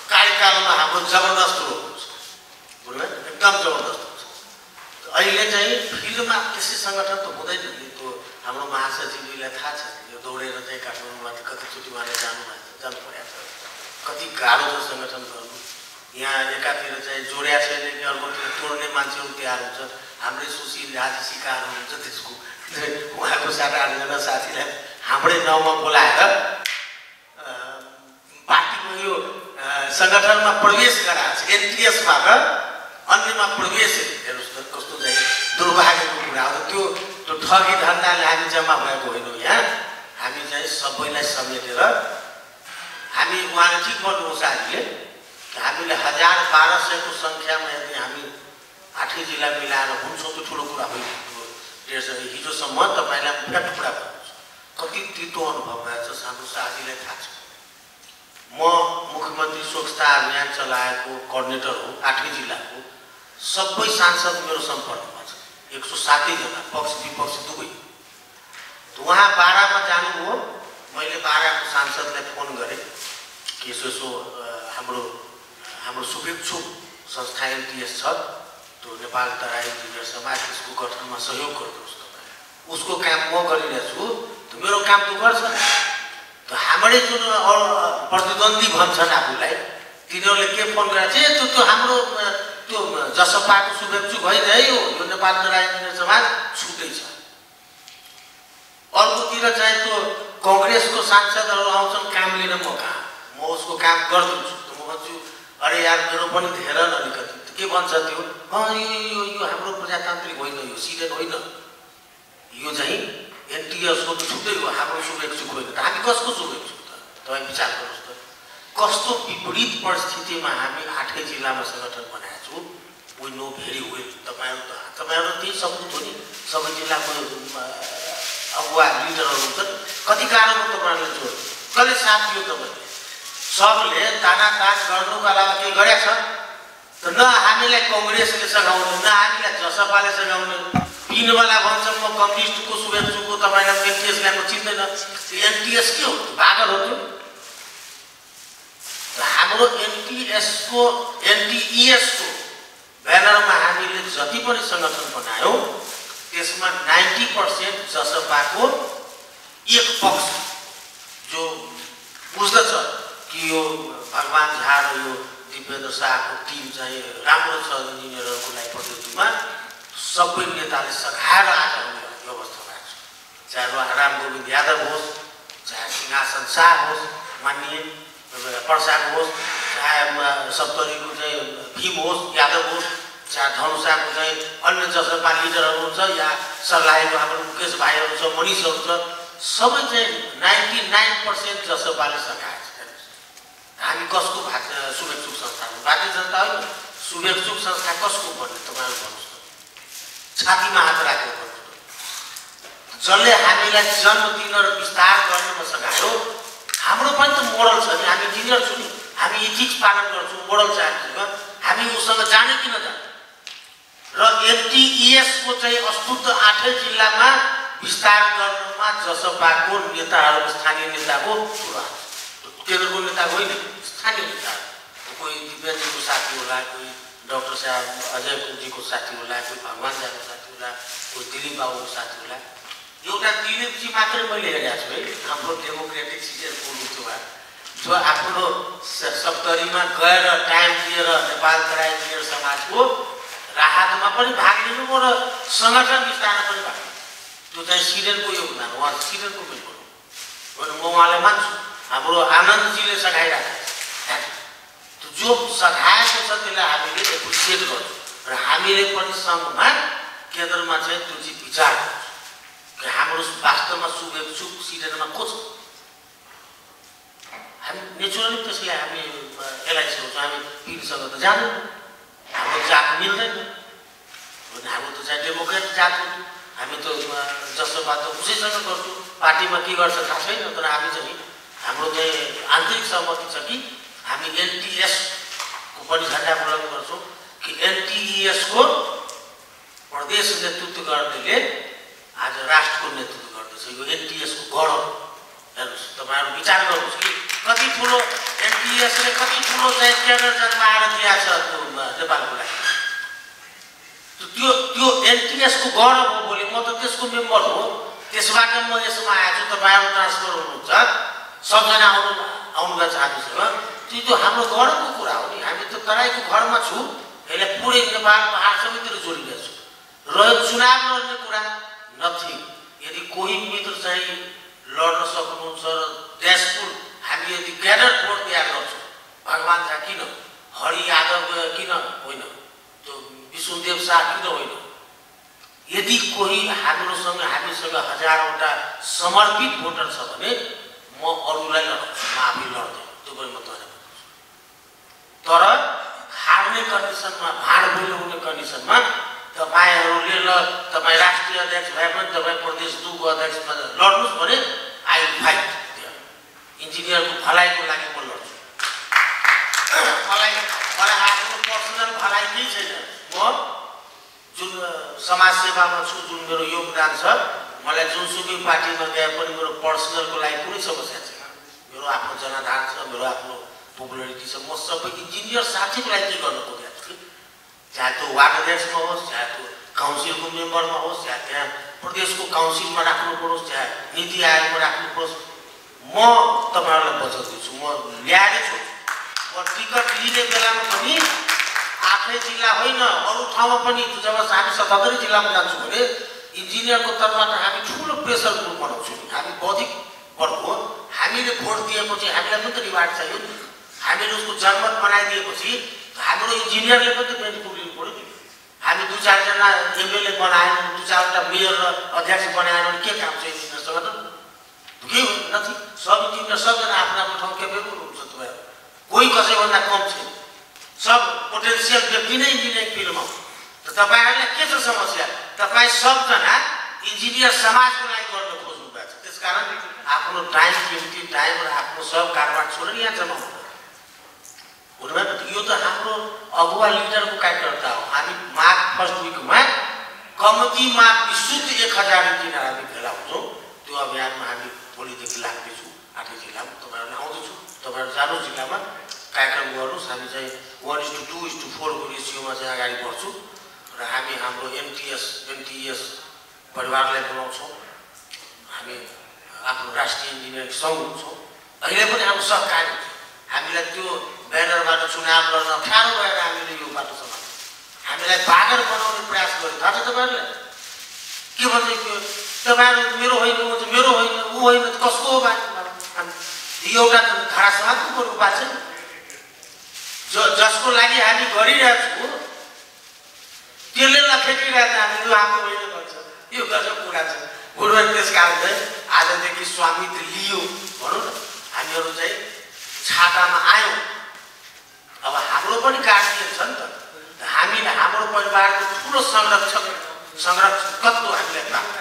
कार्यकालमा हाम्रो जबरदस्त रोल हुन्छ, एकदम जबरदस्त हुन्छ। अहिले चाहिँ फिल्डमा त्यसै सङ्गठन त हुँदैन। त्यो हाम्रो महासचिवलाई थाहा छ, यो दौडेर चाहिँ काठमाडौँमा कतिचोटि उहाँले जानु परेको छ, कति गाह्रो छ सङ्गठन गर्नु। यहाँ एकातिर चाहिँ जोड्या छैन कि अर्कोतिर तोड्ने मान्छेहरू तयार हुन्छ। हाम्रै सुशील झाजी सिकार हुनुहुन्छ, त्यसको उहाँको 7-8 जना साथीलाई हाम्रै नाउँमा बोलाएर पार्टीको यो सङ्गठनमा प्रवेश गराएको छ। एनटिएसबाट अन्यमा प्रवेश हेर्नुहोस् त कस्तो चाहिँ दुर्भाग्यको कुरा हो। त्यो ठगी धन्दाले हामी जम्मा भएको होइनौँ। यहाँ हामी चाहिँ सबैलाई समेटेर हामी उहाँले ठिक भन्नुहोस्, हामीले 1000-1200को सङ्ख्यामा यदि हामी 8 जिल्ला मिलाएर हुन्छौँ त्यो ठुलो कुरा होइन। हिजोसम्म तपाईँलाई एउटा टुक्रा भन्नुहोस् कति तितो अनुभव भएको छ, हाम्रो साथीलाई थाहा छ। म मुख्यमन्त्री स्वच्छता अभियान चलाएको कोअर्डिनेटर हो 8 जिल्लाको। सबै सांसद मेरो सम्पर्कमा छ, 107 जना, पक्ष विपक्ष दुवै। उहाँ 12मा जानुभयो, मैले 12को सांसदलाई फोन गरेँ कि यसो हाम्रो शुभेच्छु संस्था एनटिएस छ, त्यो नेपाल तराई इन्जिनियर समाज, त्यसको गठनमा सहयोग गरिदिनुहोस् तपाईँ। उसको काम म गरिरहेछु, मेरो काम त गर्छ। हाम्रै जुन प्रतिद्वन्दी भन्छन् आफूलाई, तिनीहरूले के फोन गरेको छ, त्यो हाम्रो त्यो जसपाको शुभेच्छु भइरह्यो, यो नेपाल तराई इन्जिनियर समाज छुट्टै छ। अर्कोतिर चाहिँ त्यो कङ्ग्रेसको सांसदहरू आउँछन् काम लिन, म उसको काम गरिदिन्छु। म भन्छु अरे यार मेरो पनि हेर न अलिकति, के भन्छ त्यो, यो हाम्रो प्रजातान्त्रिक होइन, यो सिडेन होइन, यो चाहिँ एनटिएसको छुट्टै हो, हाम्रो शुभेच्छु होइन। त हामी कसको शुभेच्छु त तपाईँ विचार गर्नुहोस् त। कस्तो विपरीत परिस्थितिमा हामी 8 जिल्लामा सङ्गठन बनाएको छौँ। We know very well. तपाईँहरू त्यही सपुत हो नि, सबै जिल्लाको अगुवा लिडरहरू हुन्छन्। कति गाह्रो हो तपाईँहरूलाई जोड्नु, कसले साथ दियो तपाईँले? सबले तानातान गर्नुको अलावा केही गरेका छ त? न हामीलाई कङ्ग्रेसले सघाउने, न हामीलाई जसपाले सघाउने, किनवाला भन्छ म कम्युनिस्टको शुभेच्छुको तपाईँलाई एनटिएस ल्याएको चिन्दैन एनटिएस के हो बागर हो त्यो हाम्रो एनटिएसको ब्यानरमा हामीले जति पनि सङ्गठन बनायौँ त्यसमा 90% जसपाको एक पक्ष जो बुझ्दछ कि यो भगवान झा र यो दिपेन्द्र शाहको टिम चाहिँ राम्रो छ इन्जिनियरहरूको लागि प्रदेशमा सबै नेताले सघाएर आज यो अवस्थामा आएको छ चाहे राम गोविन्द यादव होस् चाहे सिंहासन शाह होस् माननीय प्रसाद होस् चाहे सप्तरीको चाहिँ भीम होस् यादव होस् चाहे धनुषाको चाहिँ अन्य जसपा लिडरहरू हुन्छ या सर्लाहीको हाम्रो मुकेश भाइहरू छ मनिषहरू छ सबै चाहिँ 99% जसपाले सघाएको छ हामी कसको शुभेच्छुक संस्था हो भारतीय जनता होइन शुभेच्छुक संस्था कसको भन्ने तपाईँहरू भन्नुहोस् न छातीमा हात राखेर भन्नुहोस् जसले हामीलाई जन्मदिन र विस्तार गर्नमा सघायो हाम्रो पनि त मोडल छ नि हामी इन्जिनियर छौँ नि हामी इथिक्स पालन गर्छौँ मोडल छ हामीसँग हामी उसँग जाने कि नजाने र एनटिइएसको चाहिँ अस्तुत 8 जिल्लामा विस्तार गर्नमा जसपाको नेताहरू स्थानीय नेताको केन्द्रको नेता होइन स्थानीय नेता कोही दिव्याजीको साथी होला कोही डाक्टर साहब अजयजीको साथी होला कोही भगवान झाको साथी होला कोही दिलीप बाबुको साथी होला एउटा दिलीपजी मात्रै मैले हेरेको छु है हाम्रो डेमोक्रेटिक सिजन बोल्नु थियो जो आफ्नो सप्तरीमा गएर टाइम दिएर नेपाल तराई इन्जिनियर समाजको राहतमा पनि भाग लिनु र सङ्गठन विस्तारमा पनि भाग लिनु त्यो चाहिँ सिडेनको योगदान उहाँ सिडेनको बिल्कुल हो म उहाँलाई मान्छु हाम्रो आनन्दजीले सघाइरहेको छ जो सघाएको छ त्यसलाई हामीले एप्रिसिएट गर्छौँ र हामीले पनि सङ्घमा केन्द्रमा चाहिँ त्यो चाहिँ विचार गर्छौँ कि हाम्रो वास्तवमा शुभेच्छुक सिडेनमा को छ हामी नेचुरली त्यसलाई हामी एलआइसी हुन्छ हामी पिरसँग त जाँदैन हाम्रो जात मिल्दैन हाम्रो त चाहिँ डेमोक्रेट जात हो हामी त जसोमा त उसैसँग गर्छौँ पार्टीमा के गर्छ थाहा छैन तर हामी चाहिँ हाम्रो चाहिँ आन्तरिक सहमति छ कि हामी एनटिएसको पनि झन्डा बुलन्द गर्छौँ कि एनटिइएसको प्रदेश नेतृत्व गर्नेले आज राष्ट्रको नेतृत्व गर्दैछ यो एनटिएसको गौरव हेर्नुहोस् तपाईँहरू विचार गर्नुहोस् कि कति ठुलो एनटिएसले कति ठुलो चाहिँ क्याडर जन्माएर दिएको छ त्यो नेपालको लागि त्यो एनटिएसको गौरव हो भोलि म त त्यसको मेम्बर हो त्यसबाट म यसमा आएको छु तपाईँहरू ट्रान्सफर हुनुहुन्छ सबजना आउनुभएको छ हामीसँग त्यो हाम्रो गौरवको कुरा हो नि हामी त तराईको घरमा छौँ यसलाई पुरै नेपाल पहाड सबैतिर जोडिरहेको छु र चुनाव लड्ने कुरा नथिङ यदि कोही मित्र चाहिँ लड्न सक्नुहुन्छ र देशपुर हामी यदि क्याडर बोर्ड तयार गर्छौँ भगवान झा किन हरि यादव किन होइन त्यो विष्णुदेव शाह किन होइन यदि कोही हामीसँग हजारौँटा समर्पित भोटर छ भने म अरूलाई लड्छु म आफै लड्दैन त्यो पनि म तपाईँलाई तर हार्ने कन्डिसनमा भाँडभुँडो हुने कन्डिसनमा तपाईँहरूले ल तपाईँ राष्ट्रिय अध्यक्ष भए पनि तपाईँ प्रदेश 2 को अध्यक्षमा लड्नुहोस् भने आई विल फाइट इन्जिनियरको भलाइको लागि म लड्छु मलाई आफ्नो पर्सनल भलाइ केही छैन म जुन समाजसेवामा छु जुन मेरो योगदान छ मलाई जुनसुकै पार्टीमा गए पनि मेरो पर्सनलको लागि कुनै समस्या छैन मेरो आफ्नो जनाधार छ मेरो आफ्नो पोपुलरिटी छ म सबै इन्जिनियर साथीको लागि के गर्न खोजेको छु चाहे त्यो वार्ड अध्यक्षमा होस् चाहे त्यो काउन्सिलको मेम्बरमा होस् चाहे त्यहाँ प्रदेशको काउन्सिलमा राख्नु परोस् चाहे नीति आयोगमा राख्नु परोस् म तपाईँहरूलाई वचन दिन्छु म ल्याएरै छु म टिकट लिने बेलामा पनि 8 जिल्ला होइन अरू ठाउँमा पनि जब हामी 77 जिल्लामा जान्छौँ भने इन्जिनियरको तर्फबाट हामी ठुलो प्रेसर ग्रुप बनाउँछौँ हामी बौद्धिक वर्ग हो हामीले भोट दिएपछि हामीलाई पनि त रिवार्ड चाहियो नि हामीले उसको जनमत बनाइदिएपछि हाम्रो इन्जिनियरले पनि त बेनिफिट लिनु पऱ्यो नि हामी 2-4 जना एमएलए बनाएनौँ 2-4वटा मेयर र अध्यक्ष बनाएनौँ के काम छ इन्जिनियरसँग त केही नथी सब इन्जिनियर सबजना आफ्नो आफ्नो ठाउँ क्यापेबल हुन्छ तपाईँहरू कोही कसैभन्दा कम छैन सब पोटेन्सियल व्यक्ति नै इन्जिनियरिङ फिल्डमा हो त तपाईँहरूलाई के छ समस्या तपाईँ सबजना इन्जिनियर समाजको लागि गर्न खोज्नु भएको छ त्यसकारण आफ्नो टाइम कीमती टाइम र आफ्नो सब कारोबार छोडेर यहाँ जम्मा हुनुभयो यो त हाम्रो अगुवा लिडरको कार्यकर्ता हो हामी माघ फर्स्ट विकमा कमिटीमा विस्तृत 1000 इन्जिनियर हामी भेला हुन्छौँ। त्यो अभियानमा हामी भोलिदेखि लाग्दैछौँ। 8 जिल्लामा तपाईँहरूले आउँदैछु, तपाईँहरू जानु जिल्लामा कार्यक्रम गर्नुहोस्। हामी चाहिँ 1:2:4 को रेसियोमा चाहिँ अगाडि बढ्छौँ र हामी हाम्रो NTS परिवारलाई बोलाउँछौँ। हामी आफ्नो राष्ट्रिय इन्जिनियरिङ सङ्घ हुन्छौँ। अहिले पनि हाम्रो सहकारी हुन्छ। हामीलाई त्यो ब्यानरबाट चुनाव लड्न अप्ठ्यारो भएर हामीले यो बाटो समात्यौँ। हामीलाई बागर बनाउने प्रयास गर्यो। थाहा छ तपाईँहरूलाई के भन्छ? तपाईँहरू मेरो होइन, म चाहिँ मेरो होइन, ऊ होइन, कसको हो बाटो? एउटा धारा समात्नु पर्ने उपाय छ जसको लागि हामी गरिरहेको छौँ त्यसले नखेटिरहेको हामी यो हाम्रो होइन भन्छ। यो गजब कुरा छ। गुरुवार त्यस कारण चाहिँ आजदेखि स्वामित्व लियो भनौँ न, हामीहरू चाहिँ छातामा आयौँ। अब हाम्रो पनि कार्य छ नि त। हामीले हाम्रो परिवारको ठुलो संरक्षकत्व हामीलाई प्राप्त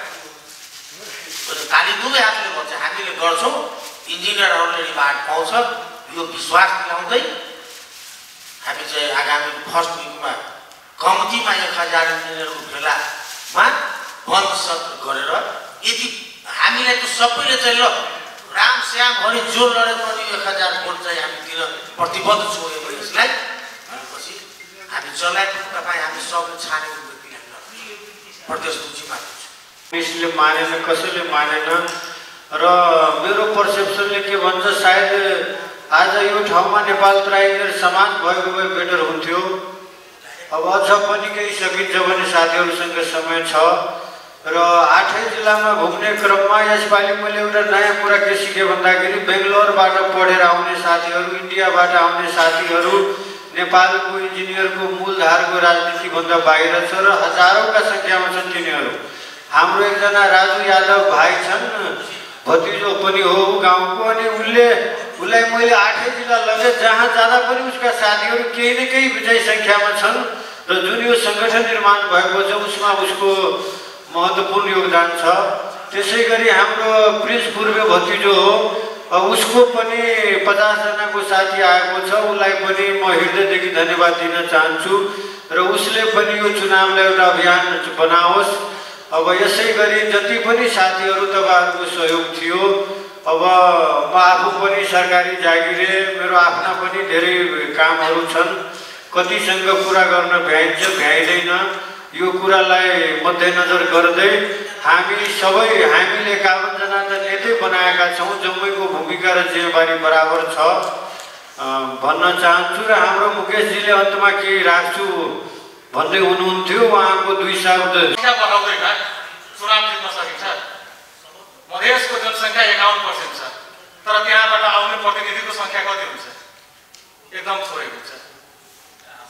ताली दुवै हातले भन्छ हामीले गर्छौँ। इन्जिनियरहरूले बाट पाउँछ यो विश्वास दिलाउँदै हामी चाहिँ आगामी फर्स्ट विकमा कमिटीमा 1000 इन्जिनियरको भेलामा बन्द सत्र गरेर यदि हामीलाई त सबैले चाहिँ ल राम श्याम हरि जो लडे पनि 1000 भोट चाहिँ हामी दिन प्रतिबद्ध छौँ यसलाई भनेपछि हामी चलाएको तपाईँ हामी सबले छानेको व्यक्तिलाई प्रदेश सूचीमा
यसले मानेन, कसैले मानेन र मेरो पर्सेप्सनले के भन्छ सायद आज यो ठाउँमा नेपाल तराई इन्जिनियर समाज भएको भए बेटर हुन्थ्यो। अब अझ पनि केही सकिन्छ भने साथीहरूसँग समय छ र 8 जिल्लामा घुम्ने क्रममा यसपालि मैले एउटा नयाँ कुरा के सिकेँ भन्दाखेरि बेङ्गलोरबाट पढेर आउने साथीहरू, इन्डियाबाट आउने साथीहरू नेपालको इन्जिनियरको मूलधारको राजनीतिभन्दा बाहिर छ र हजारौँका सङ्ख्यामा छन् तिनीहरू। हाम्रो एकजना राजु यादव भाइ छन्, भतिजो पनि हो गाउँको, अनि उसलाई मैले 8 जिल्ला लगेँ जहाँ जाँदा पनि उसका साथीहरू केही न केही विजय सङ्ख्यामा छन् र जुन यो सङ्गठन निर्माण भएको छ उसमा उसको महत्त्वपूर्ण योगदान छ। त्यसै गरी हाम्रो प्रिन्स पूर्व भतिजो हो, उसको पनि 50 जनाको साथी आएको छ। उसलाई पनि म हृदयदेखि धन्यवाद दिन चाहन्छु र उसले पनि यो चुनावलाई एउटा अभियान बनाओस्। अब यसै गरी जति पनि साथीहरू तपाईँहरूको सहयोग थियो, अब म आफू पनि सरकारी जागिरे, मेरो आफ्ना पनि धेरै कामहरू छन्, कतिसँग कुरा गर्न भ्याइन्छ भ्याइँदैन। यो कुरालाई मध्यनजर गर्दै हामीले 51 जना त नेतै बनाएका छौँ। जम्मैको भूमिका र जिम्मेवारी बराबर छ भन्न चाहन्छु र हाम्रो मुकेशजीले अन्तमा केही राख्छु भन्दै हुनुहुन्थ्यो। उहाँको 2 शब्द
बढाउँदैन चुनाव जित्न सकिन्छ। मधेसको जनसङ्ख्या 51% छ, तर त्यहाँबाट आउने प्रतिनिधिको सङ्ख्या कति हुन्छ? एकदम थोरै हुन्छ।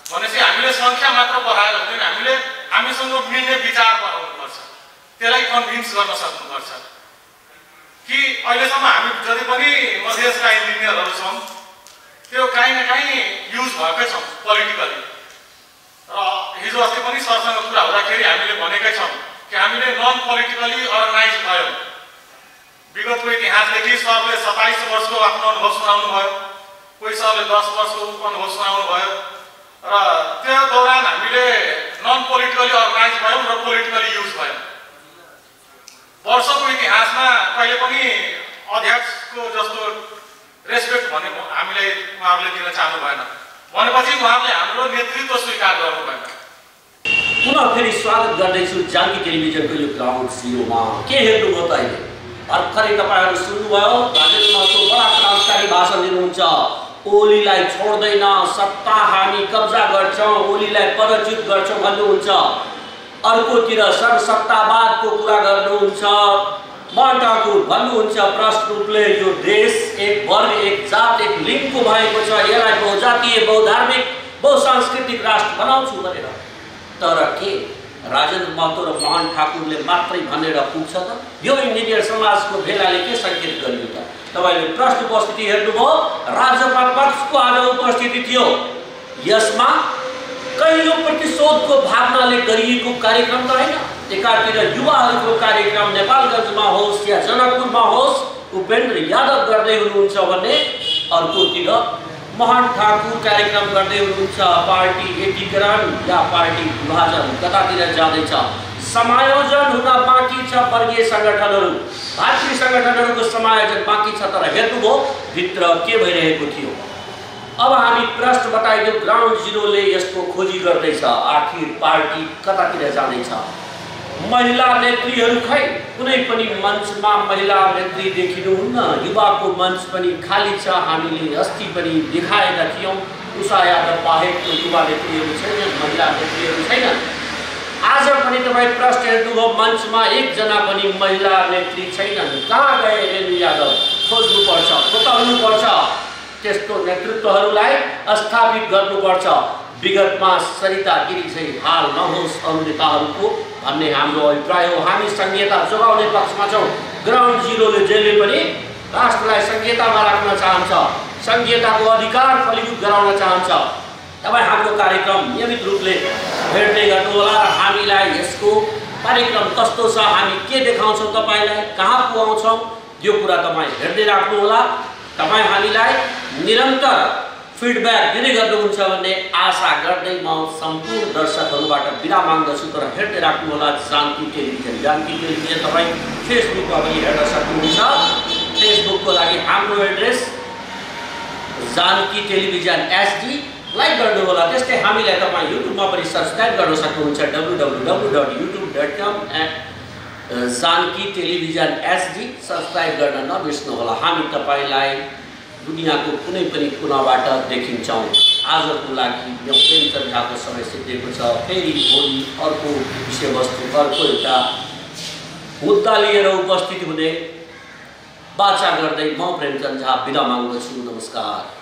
भनेपछि हामीले सङ्ख्या मात्र बढाएर हुँदैन, हामीले हामीसँग मिल्ने विचार बढाउनुपर्छ, त्यसलाई कन्भिन्स गर्न सक्नुपर्छ कि अहिलेसम्म हामी जति पनि मधेसका इन्जिनियरहरू छौँ त्यो काहीँ न काहीँ युज भएकै छौँ पोलिटिकली। र हिजो अस्ति पनि सरसँग कुरा हुँदाखेरि हामीले भनेकै छौँ कि हामीले नन पोलिटिकली अर्गनाइज भयौँ। विगतको इतिहासदेखि सरले 27 वर्षको आफ्नो अनुभव सुनाउनु भयो, कोही सरले 10 वर्षको अनुभव सुनाउनु भयो र त्यो दौरान हामीले नन पोलिटिकली अर्गनाइज भयौँ र पोलिटिकली युज भयौँ। वर्षको इतिहासमा कहिले पनि अध्यक्षको जस्तो रेस्पेक्ट भने हामीलाई उहाँहरूले दिन चाहनु भएन। भनेपछि उहाँहरूले हाम्रो नेतृत्व स्वीकार गर्नु भएन।
पुनः फेरि स्वागत गर्दैछु जानकी टेलिभिजनको यो ग्राउन्ड जिरोमा। के हेर्नुभयो त अहिले भर्खरै तपाईँहरू सुन्नुभयो, राजेन्द्र महतो बडा क्रान्तिकारी भाषण दिनुहुन्छ। ओलीलाई छोड्दैन, सत्ता हामी कब्जा गर्छौँ, ओलीलाई पदच्युत गर्छौँ भन्नुहुन्छ। अर्कोतिर सर्वसत्तावादको कुरा गर्नुहुन्छ। मोहन ठाकुर भन्नुहुन्छ प्रश्न रूपले यो देश एक वर्ग एक जात एक लिङ्गको भएको छ, यसलाई बहुजातीय बहुधार्मिक बहुसांस्कृतिक राष्ट्र बनाउँछु भनेर। तर के राजेन्द्र महतो र मोहन ठाकुरले मात्रै भनेर पुग्छ त? यो इन्जिनियर समाजको भेलाले के सङ्केत गरियो त? तपाईँले प्रश्न उपस्थिति हेर्नुभयो, राज्यमा पक्षको आज उपस्थिति थियो। यसमा कैयौँ प्रतिशोधको भावनाले गरिएको कार्यक्रम त होइन। एकातिर युवाहरूको कार्यक्रम नेपालगञ्जमा होस् या जनकपुरमा होस् उपेन्द्र यादव गर्दै हुनुहुन्छ भने अर्कोतिर मोहन ठाकुर कार्यक्रम गर्दै हुनुहुन्छ। पार्टी एकीकरण या पार्टी विभाजन कतातिर जाँदैछ? समायोजन हुन बाँकी छ वर्गीय सङ्गठनहरू, भातृ सङ्गठनहरूको समायोजन बाँकी छ। तर हेर्नुभयो भित्र के भइरहेको थियो। अब हामी प्रश्न बताइदिउँ, ग्राउन्ड जिरोले यसको खोजी गर्दैछ, आखिर पार्टी कतातिर जाँदैछ। महिला नेत्रीहरू खै कुनै पनि मञ्चमा महिला नेत्री देखिनुहुन्न। युवाको मञ्च पनि खाली छ। हामीले अस्ति पनि देखाएका थियौँ, उषा यादव बाहेकको युवा नेत्रीहरू छैनन्, महिला नेत्रीहरू छैनन्। आज पनि तपाईँ प्रश्न हेर्नुभयो, मञ्चमा एकजना पनि महिला नेत्री छैनन्। कहाँ गए रेणु यादव? खोज्नुपर्छ, खोटाउनुपर्छ, त्यस्तो नेतृत्वहरूलाई स्थापित गर्नुपर्छ। विगतमा सरिता गिरी चाहिँ हाल नहोस् अरू नेताहरूको भन्ने हाम्रो अभिप्राय हो। हामी संहिता जोगाउने पक्षमा छौँ। ग्राउन्ड जिरोले जहिले पनि राष्ट्रलाई संहितामा राख्न चाहन्छ, संहिताको अधिकार फलीभूत गराउन चाहन्छ। तपाईँ हाम्रो कार्यक्रम नियमित रूपले हेर्दै गर्नुहोला र हामीलाई यसको कार्यक्रम कस्तो छ, हामी के देखाउँछौँ तपाईँलाई, कहाँ पुगाउँछौँ, यो कुरा तपाईँ हेर्दै राख्नुहोला। तपाईँ हामीलाई निरन्तर फिडब्याक दिँदै गर्नुहुन्छ भन्ने आशा गर्दै म सम्पूर्ण दर्शकहरूबाट बिदा माग्दछु। तर हेर्दै राख्नुहोला जानकी टेलिभिजन। जानकी टेलिभिजन तपाईँ फेसबुकमा पनि हेर्न सक्नुहुन्छ। फेसबुकको लागि हाम्रो address Janaki television SD, like गर्नुहोला। त्यस्तै हामीलाई तपाईँ युट्युबमा पनि सब्सक्राइब गर्न सक्नुहुन्छ, www.youtube.com Janaki television SD subscribe गर्न नबिर्स्नुहोला। हामी तपाईँलाई दुनियाँको कुनै पनि कुनाबाट देखिन्छौँ। आजको लागि यो प्रेमचन्द झाको समय सिद्धिएको छ। फेरि भोलि अर्को विषयवस्तु, अर्को एउटा मुद्दा लिएर उपस्थित हुने बाचा गर्दै म प्रेमचन्द झा बिदा माग्दछु। नमस्कार।